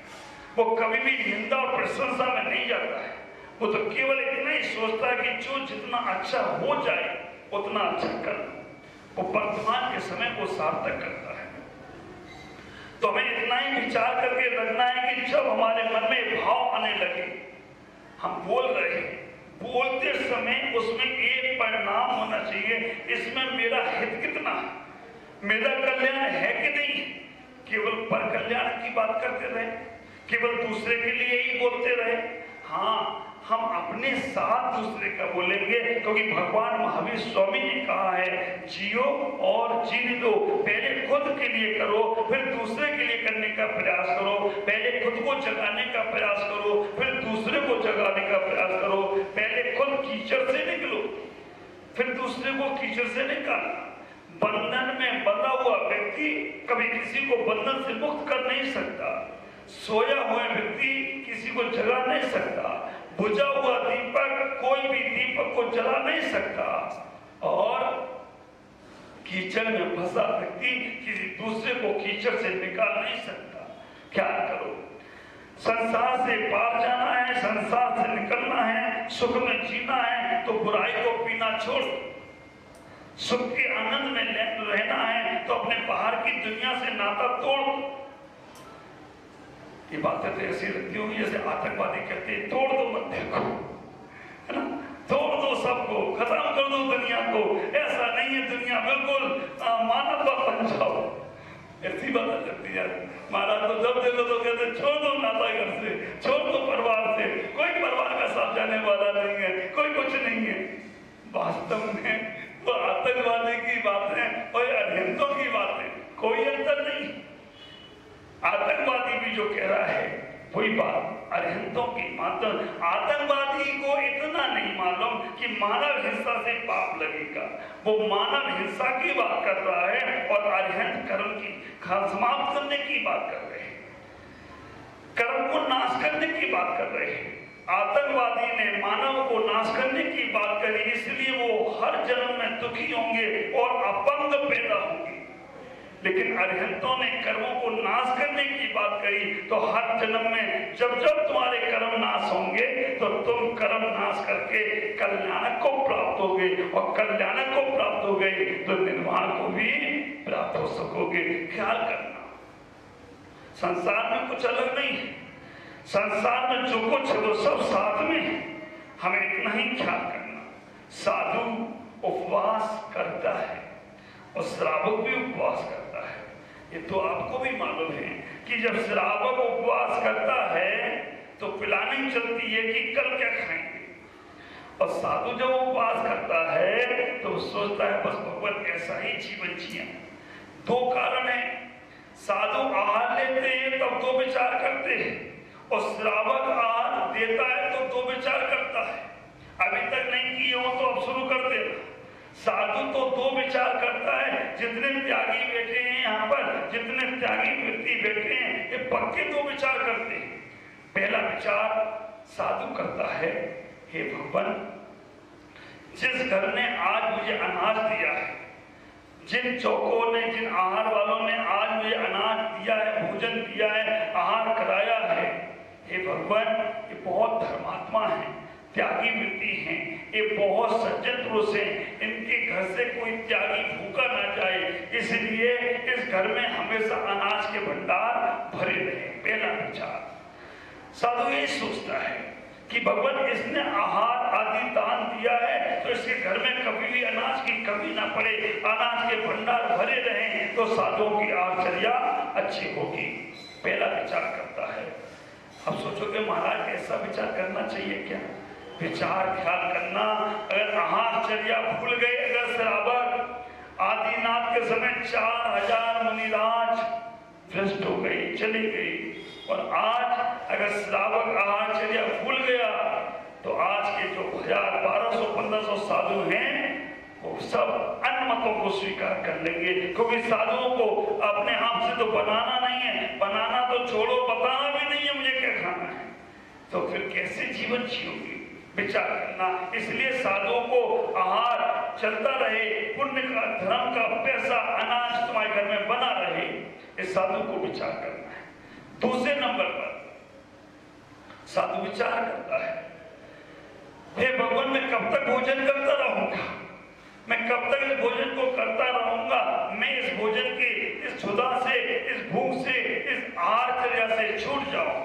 वो कभी भी निंदा और प्रशंसा में नहीं जाता है। वो तो केवल इतना ही सोचता है कि जो जितना अच्छा हो जाए उतना अच्छा कर, वो वर्तमान के समय को सार्थक करता है। तो हमें इतना ही विचार करके रखना है कि जब हमारे मन में भाव आने लगे, हम बोल रहे हैं, बोलते समय उसमें एक परिणाम होना चाहिए, इसमें मेरा हित कितना है, मेरा कल्याण है कि नहीं। केवल पर कल्याण की बात करते रहे, केवल दूसरे के लिए ही बोलते रहे। हाँ, हम अपने साथ दूसरे का बोलेंगे, क्योंकि भगवान महावीर स्वामी ने कहा है जियो और जीने दो। पहले खुद के लिए करो, फिर दूसरे के लिए करने का प्रयास करो। पहले खुद को जगाने का प्रयास करो, फिर दूसरे को जगाने का प्रयास करो। पहले खुद कीचड़ से निकलो, फिर दूसरे को कीचड़ से निकालना। बंधन में बंधा हुआ व्यक्ति कभी किसी को बंधन से मुक्त कर नहीं सकता। सोया हुआ व्यक्ति किसी को जगा नहीं सकता। बुझा हुआ दीपक कोई भी दीपक को जला नहीं सकता। और कीचड़ में फंसा व्यक्ति किसी दूसरे को कीचड़ से निकाल नहीं सकता। ख्याल करो, संसार से पार जाना है, संसार से निकलना है, सुख में जीना है तो बुराई को पीना छोड़, सुख के आनंद में रहना है तो अपने बाहर की दुनिया से नाता तोड़। ये बातें तो ऐसी लगती होंगी जैसे आतंकवादी कहते हैं तोड़ दो मंदिर को, है ना, तोड़ दो सबको, खत्म कर दो दुनिया को। ऐसा नहीं है, दुनिया बिल्कुल मानव बन जाओ, ऐसी बात लगती है। महाराज तो जब देखो तो कहते छोड़ दो नाता घर से, छोड़ दो परिवार से, कोई परिवार का साथ जाने वाला नहीं है, कोई कुछ नहीं है। वास्तव में तो आतंकवादी की बातें और अरिहंतों की बातें कोई अंतर नहीं। आतंकवादी भी जो कह रहा है वही बात अरिहंतों की मात्र। आतंकवादी को इतना नहीं मालूम कि मानव हिंसा से पाप लगेगा, वो मानव हिंसा की बात कर रहा है और अरिहंत कर्म की समाप्त करने की बात कर रहे हैं, कर्म को नाश करने की बात कर रहे हैं। आतंकवादी ने मानव को नाश करने की बात करी, इसलिए वो हर जन्म में दुखी होंगे और अपंग पैदा होंगे। लेकिन अरिहंतों ने कर्मों को नाश करने की बात कही, तो हर जन्म में जब जब तुम्हारे कर्म नाश होंगे तो तुम कर्म नाश करके कल्याण को प्राप्त होगे, और कल्याण को प्राप्त हो गए तो निर्वाण को भी प्राप्त हो सकोगे। ख्याल करना, संसार में कुछ अलग नहीं है, संसार में जो कुछ है वो सब साथ में है, हमें इतना ही ख्याल करना। साधु उपवास करता है और श्रावक भी उपवास करता है। ये तो आपको भी मालूम है कि जब श्रावक उपवास करता है तो प्लानिंग चलती है कि कल क्या खाएंगे, और साधु जब उपवास करता है तो सोचता है बस भगवान ऐसा ही जीवन जिए। दो कारण है, साधु आहार लेते हैं तब दो विचार करते हैं, और श्रावक आहार देता है तो दो विचार करता है। अभी तक नहीं किए हो तो अब शुरू कर देना। साधु तो दो विचार करता है, जितने त्यागी बैठे हैं यहाँ पर, जितने त्यागी व्यक्ति बैठे हैं ये पक्के दो विचार करते हैं। पहला विचार साधु करता है, हे भगवान, जिस घर ने आज मुझे अनाज दिया है, जिन चौकों ने, जिन आहार वालों ने आज मुझे अनाज दिया है, भोजन दिया है, आहार कराया है, हे भगवान ये बहुत धर्मात्मा है, त्यागी वृत्ति हैं, ये बहुत सज्जन पुरुष हैं, इनके घर से कोई त्यागी भूखा ना जाए, इसलिए इस घर में हमेशा अनाज के भंडार भरे रहे। पहला विचार साधु ये सोचता है कि भगवान इसने आहार आदि दान दिया है तो इसके घर में कभी भी अनाज की कमी ना पड़े, अनाज के भंडार भरे रहें तो साधुओं की आचर्या अच्छी होगी। पहला विचार करता है। अब सोचोगे महाराज ऐसा विचार करना चाहिए क्या? विचार ख्याल करना, अगर आहारचर्या भूल गए, अगर श्रावक आदिनाथ के समय 4000 मुनिराज भ्रष्ट हो गई, चली गई, और आज अगर श्रावक आहारचर्या भूल गया तो आज के जो 1000, 1200, 1500 साधु हैं वो सब अन्य मतों को स्वीकार कर लेंगे, क्योंकि साधुओं को अपने आप से तो बनाना नहीं है, बनाना तो छोड़ो, बताना भी नहीं है मुझे क्या खाना है, तो फिर कैसे जीवन जियोगे? विचार करना। इसलिए साधुओं को आहार चलता रहे, पुण्य का, धर्म का पैसा, अनाज तुम्हारे घर में बना रहे, इस साधु को विचार करना है। दूसरे नंबर पर साधु विचार करता है, हे भगवान मैं कब तक भोजन करता रहूंगा, मैं कब तक इस भोजन को करता रहूंगा, मैं इस भोजन के, इस क्षुधा से, इस भूख से, इस आहारचर्या से छूट जाऊं।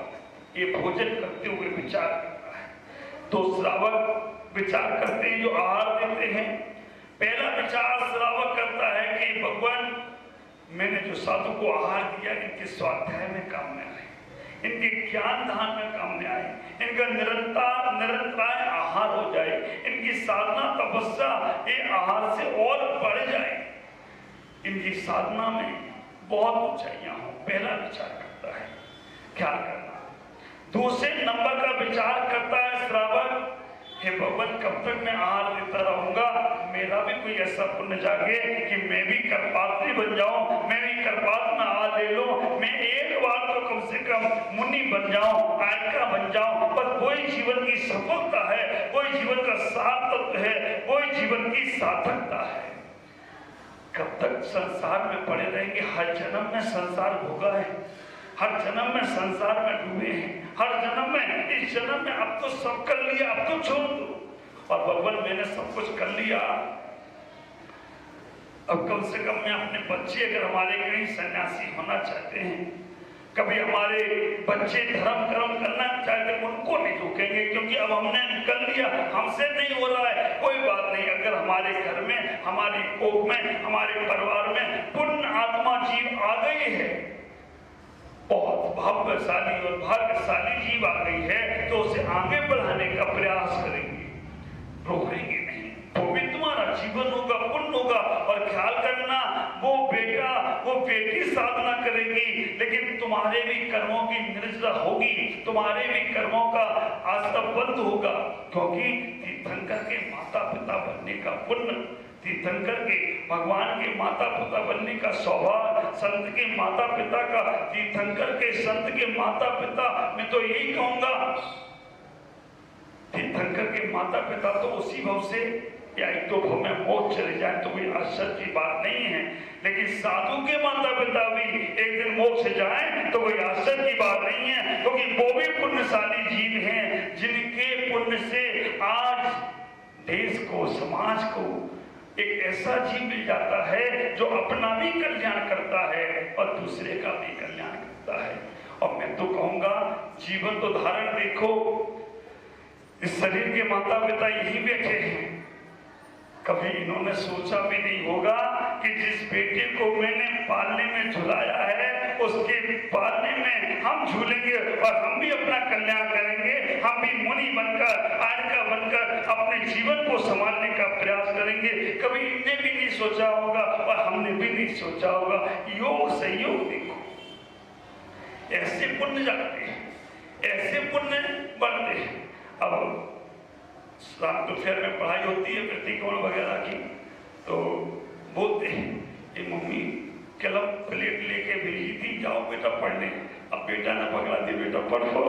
ये भोजन करते हुए विचार करता है। तो श्रावक विचार करते हैं जो आहार देते हैं। पहला विचार श्रावक करता है कि भगवान मैंने जो साधु को आहार दिया इनके स्वाध्याय में काम में आए, इनके ज्ञान दान में काम में आए, इनका निरंतर आहार हो जाए, इनकी साधना तपस्या ये आहार से और बढ़ जाए, इनकी साधना में बहुत ऊंचाइयां हो। पहला विचार करता है, ख्याल करना। दूसरे नंबर का विचार करता है श्रावक, हे भगवान कब तक मैं आहार देता रहूंगा, मेरा भी कोई ऐसा पुण्य जागे कि मैं भी कर्पात्री बन जाऊं, मैं भी कर्पात में आहार ले लूं, मैं एक बार तो कम से कम मुनि बन जाऊं, आयका बन जाऊं। बस वही जीवन की सफलता है, वही जीवन का सार्थक है, वही जीवन की सार्थकता है। कब तक संसार में पड़े रहेंगे? हर जन्म में संसार भोगा है, हर जन्म में संसार में डूबे हैं, हर जन्म में, इस जन्म में अब तो सब कर लिया, अब तो छोड़ दो। और भगवान मैंने सब कुछ कर लिया, अब कम से कम मैं अपने बच्चे अगर हमारे कहीं सन्यासी होना चाहते हैं, कभी हमारे बच्चे धर्म कर्म करना चाहते हैं, उनको नहीं रोकेंगे, क्योंकि अब हमने कर लिया, हमसे नहीं हो रहा है, कोई बात नहीं। अगर हमारे घर में, हमारी कोख में, हमारे परिवार में पुण्य आत्मा जीव आ गई है, बहुत भाग्यशाली और भाग्यशाली जीव आ गई है, तो उसे आगे बढ़ाने का प्रयास करेंगे, रोकेंगे नहीं। वो भी तुम्हारा जीवन होगा, पुण्य होगा। और ख्याल करना, वो बेटा वो बेटी साधना करेगी, लेकिन तुम्हारे भी कर्मों की निर्जरा होगी, तुम्हारे भी कर्मों का आस्था बंद होगा, क्योंकि तीर्थंकर के माता पिता बनने का पुण्य, तीर्थंकर के भगवान के माता पिता बनने का सौभाग्य, संत के माता पिता का, तीर्थंकर के संत के माता पिता, मैं तो यही कहूंगा, तीर्थंकर के माता पिता तो उसी भव से या एक दो भव में मौत चले जाए तो कोई आश्चर्य की बात नहीं है, लेकिन साधु के माता पिता भी एक दिन मोक्ष से जाए तो कोई आश्चर्य की बात नहीं है, क्योंकि वो भी पुण्यशाली जीव हैं, जिनके पुण्य से आज देश को, समाज को एक ऐसा जीव मिल जाता है जो अपना भी कल्याण करता है और दूसरे का भी कल्याण करता है। और मैं तो कहूंगा, जीवन तो धारण देखो, इस शरीर के माता पिता यही बैठे हैं, कभी इन्होंने सोचा भी नहीं होगा कि जिस बेटे को मैंने पालने में झुलाया है, उसके पालने में हम झूलेंगे और हम भी अपना कल्याण करेंगे, हम भी मुनि बनकर, आर्य बनकर अपने जीवन को संभालने का प्रयास करेंगे। कभी इनने भी नहीं सोचा होगा और हमने भी नहीं सोचा होगा। योग संयोग देखो, ऐसे पुण्य जाते हैं, ऐसे पुण्य बढ़ते हैं। अब रात दोपहर में पढ़ाई होती है प्रतिकोण वगैरह की, तो बोलते हैं कि मम्मी कलम प्लेट लेके भेजी थी, जाओ बेटा पढ़ने। अब बेटा ने पकड़ा दी, बेटा पढ़ो,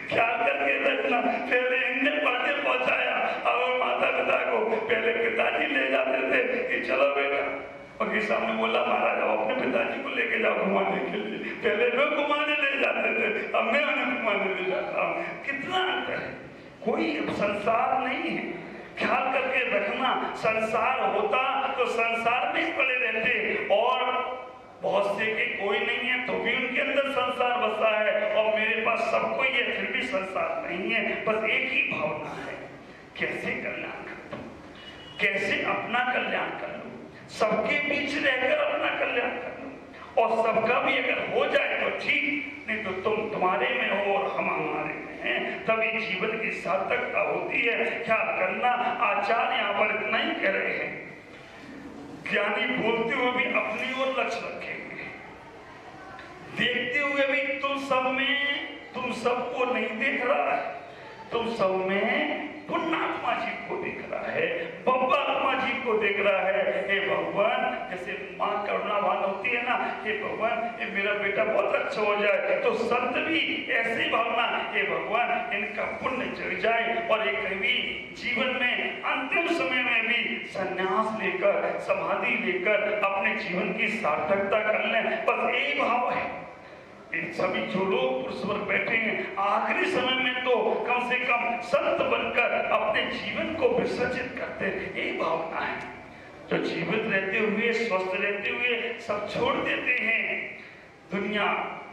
ख्याल करके रखना। पहले इनने पढ़ते पहुंचाया, और माता पिता को पहले पिताजी ले जाते थे कि चलो बेटा, और ये सामने बोला महाराज आप अपने पिताजी को लेके जाओ घुमाने के लिए, पहले वो घुमाने ले जाते थे, अब मैं उन्हें घुमाने ले जाता हूँ। कितना अंतर है, कोई संसार नहीं है। ख्याल करके रखना, संसार होता तो संसार में पड़े रहते, और बहुत से के कोई नहीं है तो भी उनके अंदर संसार बसा है, और मेरे पास सब कोई है फिर भी संसार नहीं है। बस एक ही भावना है, कैसे कल्याण कर लूं, कैसे अपना कल्याण कर लूं, सबके बीच रहकर अपना कल्याण कर लूं, और सबका भी अगर हो जाए तो ठीक, नहीं तो तुम तुम्हारे में हो और हम हमारे में हैं, तभी जीवन की सार्थकता होती है। क्या करना, आचार्य यहाँ पर इतना ही कह रहे हैं, ज्ञानी बोलते हुए भी अपनी ओर लक्ष्य रखेंगे, देखते हुए भी तुम सब में, तुम सबको नहीं देख रहा है, तुम सब में पुण्यात्मा जी को देख रहा है, बब्बात्मा जी को देख रहा है। हे भगवान, जैसे माँ करुणावान होती है ना, हे भगवान ये मेरा बेटा बहुत अच्छा हो जाए, तो संत भी ऐसी भावना, हे भगवान इनका पुण्य चढ़ जाए और एक कभी जीवन में अंतिम समय में भी संन्यास लेकर, समाधि लेकर अपने जीवन की सार्थकता कर लें। बस यही भाव है। इन सभी जो लोग पुरुष वर्ग बैठे हैं, आखिरी समय में तो कम से कम संत बनकर अपने जीवन को विसर्जित करते, यही भावना है। जो जीवित रहते हुए, स्वस्थ रहते हुए सब छोड़ देते हैं, दुनिया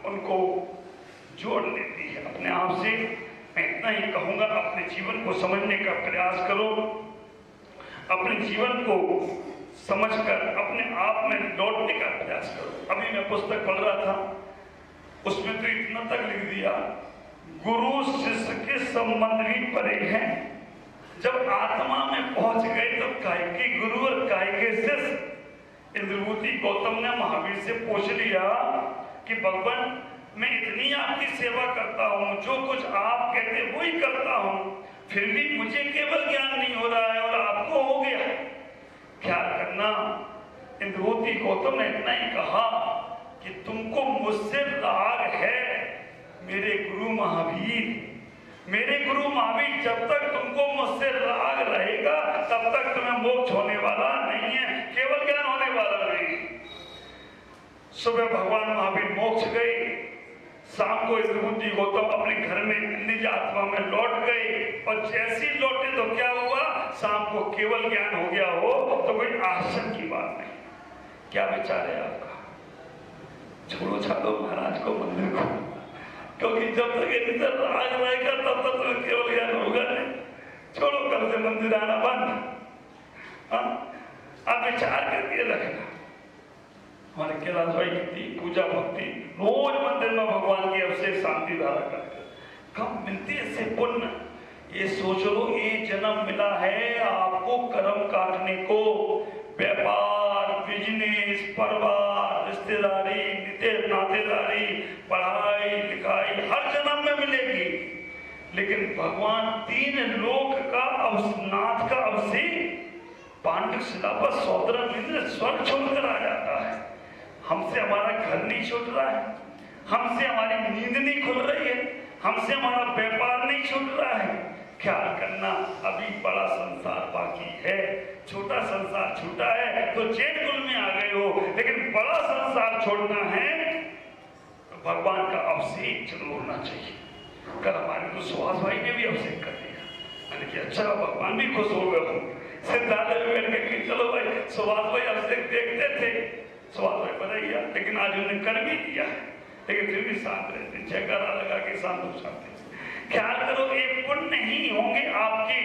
उनको जोड़ लेती है अपने आप से। मैं इतना ही कहूंगा, अपने जीवन को समझने का प्रयास करो, अपने जीवन को समझकर अपने आप में लौटने का प्रयास करो। अभी मैं पुस्तक पढ़ रहा था, उसमें तो इतना तक लिख दिया, गुरु शिष्य के संबंध भी परे हैं। जब आत्मा में पहुंच गए तब काय के गुरु और काय के शिष्य। इंद्रभूति गौतम ने महावीर से पूछ लिया कि भगवान मैं इतनी आपकी सेवा करता हूँ, जो कुछ आप कहते वही करता हूँ, फिर भी मुझे केवल ज्ञान नहीं हो रहा है और आपको हो गया। ख्याल करना, इंद्रभूति गौतम ने इतना ही कहा कि तुमको मुझसे राग है मेरे गुरु महावीर, मेरे गुरु महावीर, जब तक तुमको मुझसे राग रहेगा तब तक तुम्हें मोक्ष होने वाला नहीं है, केवल ज्ञान होने वाला नहीं। सुबह भगवान महावीर मोक्ष गए, शाम को बुद्धि गौतम अपने घर में निज आत्मा में लौट गए, और जैसे ही लौटे तो क्या हुआ, शाम को केवल ज्ञान हो गया हो तो कोई आश्चर्य की बात नहीं। क्या विचार है आपका? छोड़ो छाड़ो महाराज को, मंदिर को, क्योंकि जब तक इधर राज रहेगा तब तक तो केवल ज्ञान होगा नहीं। छोड़ो, कल से मंदिर आना बंद। आप विचार करके रखना। हमारे कैलाश भाई की पूजा भक्ति रोज मंदिर में भगवान की अभिषेक शांति धारा करते, कब मिलती है इससे पुण्य? ये सोच लो, ये जन्म मिला है आपको कर्म काटने को। व्यापार, बिजनेस, परिवार, रिश्तेदारी, नातेदारी, पढ़ाई लिखाई हर जन्म में मिलेगी, लेकिन भगवान 3 लोक का नाथ का अभिषेक पांडव शिला पर 14 मिनट स्वर्ग छोड़कर आ जाता है। हमसे हमारा घर नहीं छूट रहा है, हमसे हमारी नींद नहीं खुल रही है, हमसे हमारा व्यापार नहीं छूट रहा है। ख्याल करना, अभी बड़ा संसार बाकी है। छोटा संसार छूटा है तो चैन कुल में आ गए हो, लेकिन बड़ा संसार छोड़ना है तो भगवान का अभिषेक जरूर होना चाहिए। कल हमारे को सुहास भाई ने भी अभिषेक कर दिया, मैंने कहा अच्छा भगवान भी खुश हो गए होंगे। सिद्धार्थ में बैठ के चलो भाई, सुहास भाई अभिषेक देखते थे, सुहास भाई बनाइया, लेकिन आज उन्हें कर भी दिया है, लेकिन फिर भी शांत रहते, जयकारा लगा के शांत हो जाते। ख्याल करो, ये पुण्य नहीं होंगे आपके।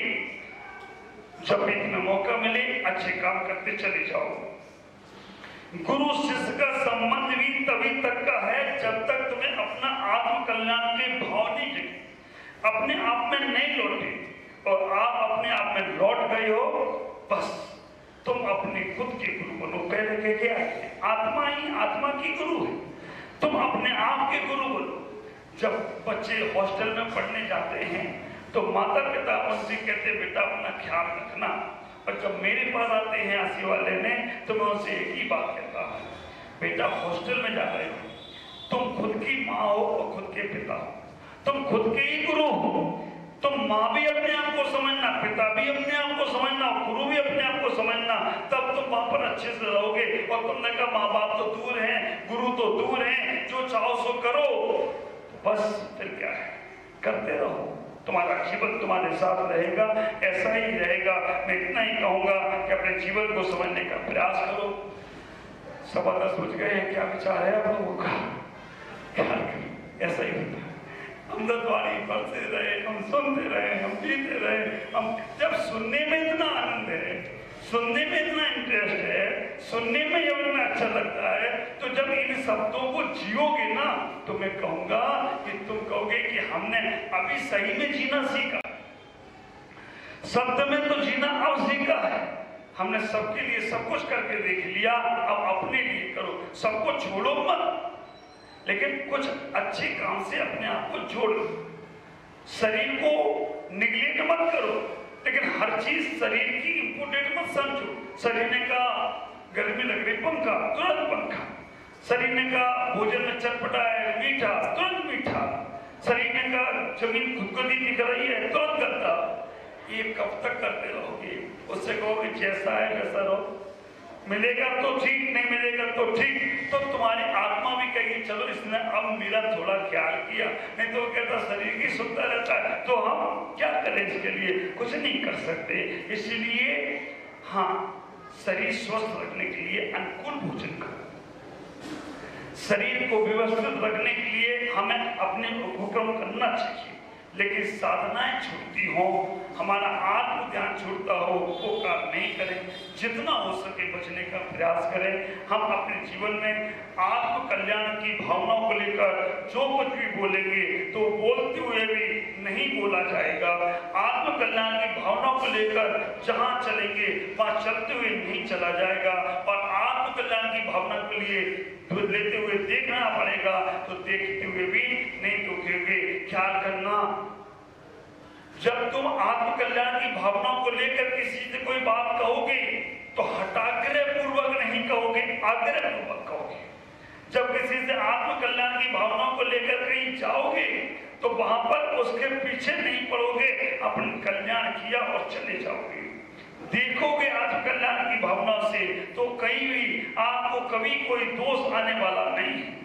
जब बीच में मौका मिले अच्छे काम करते चले जाओ। गुरु शिष्य का संबंध भी तभी तक का है जब तक तुम्हें अपना आत्म कल्याण के भाव नहीं जगे, अपने आप में नहीं लौटे, और आप अपने आप में लौट गए हो, बस तुम अपने खुद के गुरु बनो। पहले कह के आए आत्मा ही आत्मा की गुरु है, तुम अपने आप के गुरु बनो। जब बच्चे हॉस्टल में पढ़ने जाते हैं तो माता पिता उनसे कहते बेटा अपना ख्याल रखना, और जब मेरे पास आते हैं आसी वाले ने तो मैं उनसे एक ही बात कहता हूँ, बेटा हॉस्टल में जा रहे हो, तुम खुद की माँ हो और खुद के पिता हो, तुम खुद के ही गुरु हो। तुम माँ भी अपने आप को समझना, पिता भी अपने आप को समझना, गुरु भी अपने आप को समझना, तब तुम वहां पर अच्छे से रहोगे। और तुमने कहा माँ बाप तो दूर हैं, गुरु तो दूर हैं, जो चाहो सो करो, बस फिर क्या है, करते रहो, तुम्हारा जीवन तुम्हारे साथ रहेगा, ऐसा ही रहेगा। मैं इतना ही कहूंगा कि अपने जीवन को समझने का प्रयास करो। 10:15 बज गए, क्या विचार है आप लोगों का? ख्याल करो, ऐसा ही होता है। हम दत्वारी पढ़ते रहे, हम सुनते रहे, हम पीते रहे, हम जब सुनने में इतना आनंद है, सुनने में इतना इंटरेस्ट है, सुनने में इतना अच्छा लगता है, तो जब इन शब्दों को जियोगे ना तो मैं कहूंगा कि तुम कहोगे कि हमने अभी सही में जीना सीखा। शब्द में तो जीना अब सीखा है, हमने सबके लिए सब कुछ करके देख लिया, अब अपने लिए करो। सबको छोड़ो मत, लेकिन कुछ अच्छे काम से अपने आप को जोड़ो। शरीर को निगलेक्ट मत करो, लेकिन हर चीज शरीर की इंपोर्टेंट मत समझो। शरीर ने कहा गर्मी लग रही, पंखा, तुरंत पंखा। शरीर ने कहा भोजन में चटपटा है, मीठा, तुरंत मीठा। शरीर ने कहा जमीन खुदकुदी दिख रही है, तुरंत गद्दा। ये कब तक करते रहोगे? उससे कहोगे जैसा है वैसा रहो, मिलेगा तो ठीक, नहीं मिलेगा तो ठीक। तो तुम्हारी आत्मा भी कहेगी चलो इसने अब मेरा थोड़ा ख्याल किया, नहीं तो कहता शरीर की सुनता रहता है, तो हम क्या करें इसके लिए? कुछ नहीं कर सकते। इसलिए हाँ, शरीर स्वस्थ रखने के लिए अनुकूल भोजन करो, शरीर को व्यवस्थित रखने के लिए हमें अपने उपक्रम करना चाहिए, लेकिन साधनाएं छूटती हो, हमारा आत्म ध्यान छूटता हो, वो काम नहीं करें। जितना हो सके बचने का प्रयास करें। हम अपने जीवन में आत्म कल्याण की भावनाओं को लेकर जो कुछ भी बोलेंगे तो बोलते हुए भी नहीं बोला जाएगा। आत्म कल्याण की भावनाओं को लेकर जहां चलेंगे वहां चलते हुए नहीं चला जाएगा, और आत्म कल्याण की भावना के लिए लेते हुए देखना पड़ेगा, तो देखते हुए भी नहीं दुखेंगे। ख्याल करना, जब तुम आत्म कल्याण की भावनाओं को लेकर किसी से कोई बात कहोगे तो हटाग्रह पूर्वक नहीं कहोगे, आग्रह पूर्वक कहोगे। जब किसी से आत्म कल्याण की भावनाओं को लेकर कहीं जाओगे तो वहां पर उसके पीछे नहीं पड़ोगे, अपने कल्याण किया और चले जाओगे। देखोगे आत्मकल्याण की भावना से तो कहीं भी आपको कभी कोई दोष आने वाला नहीं है।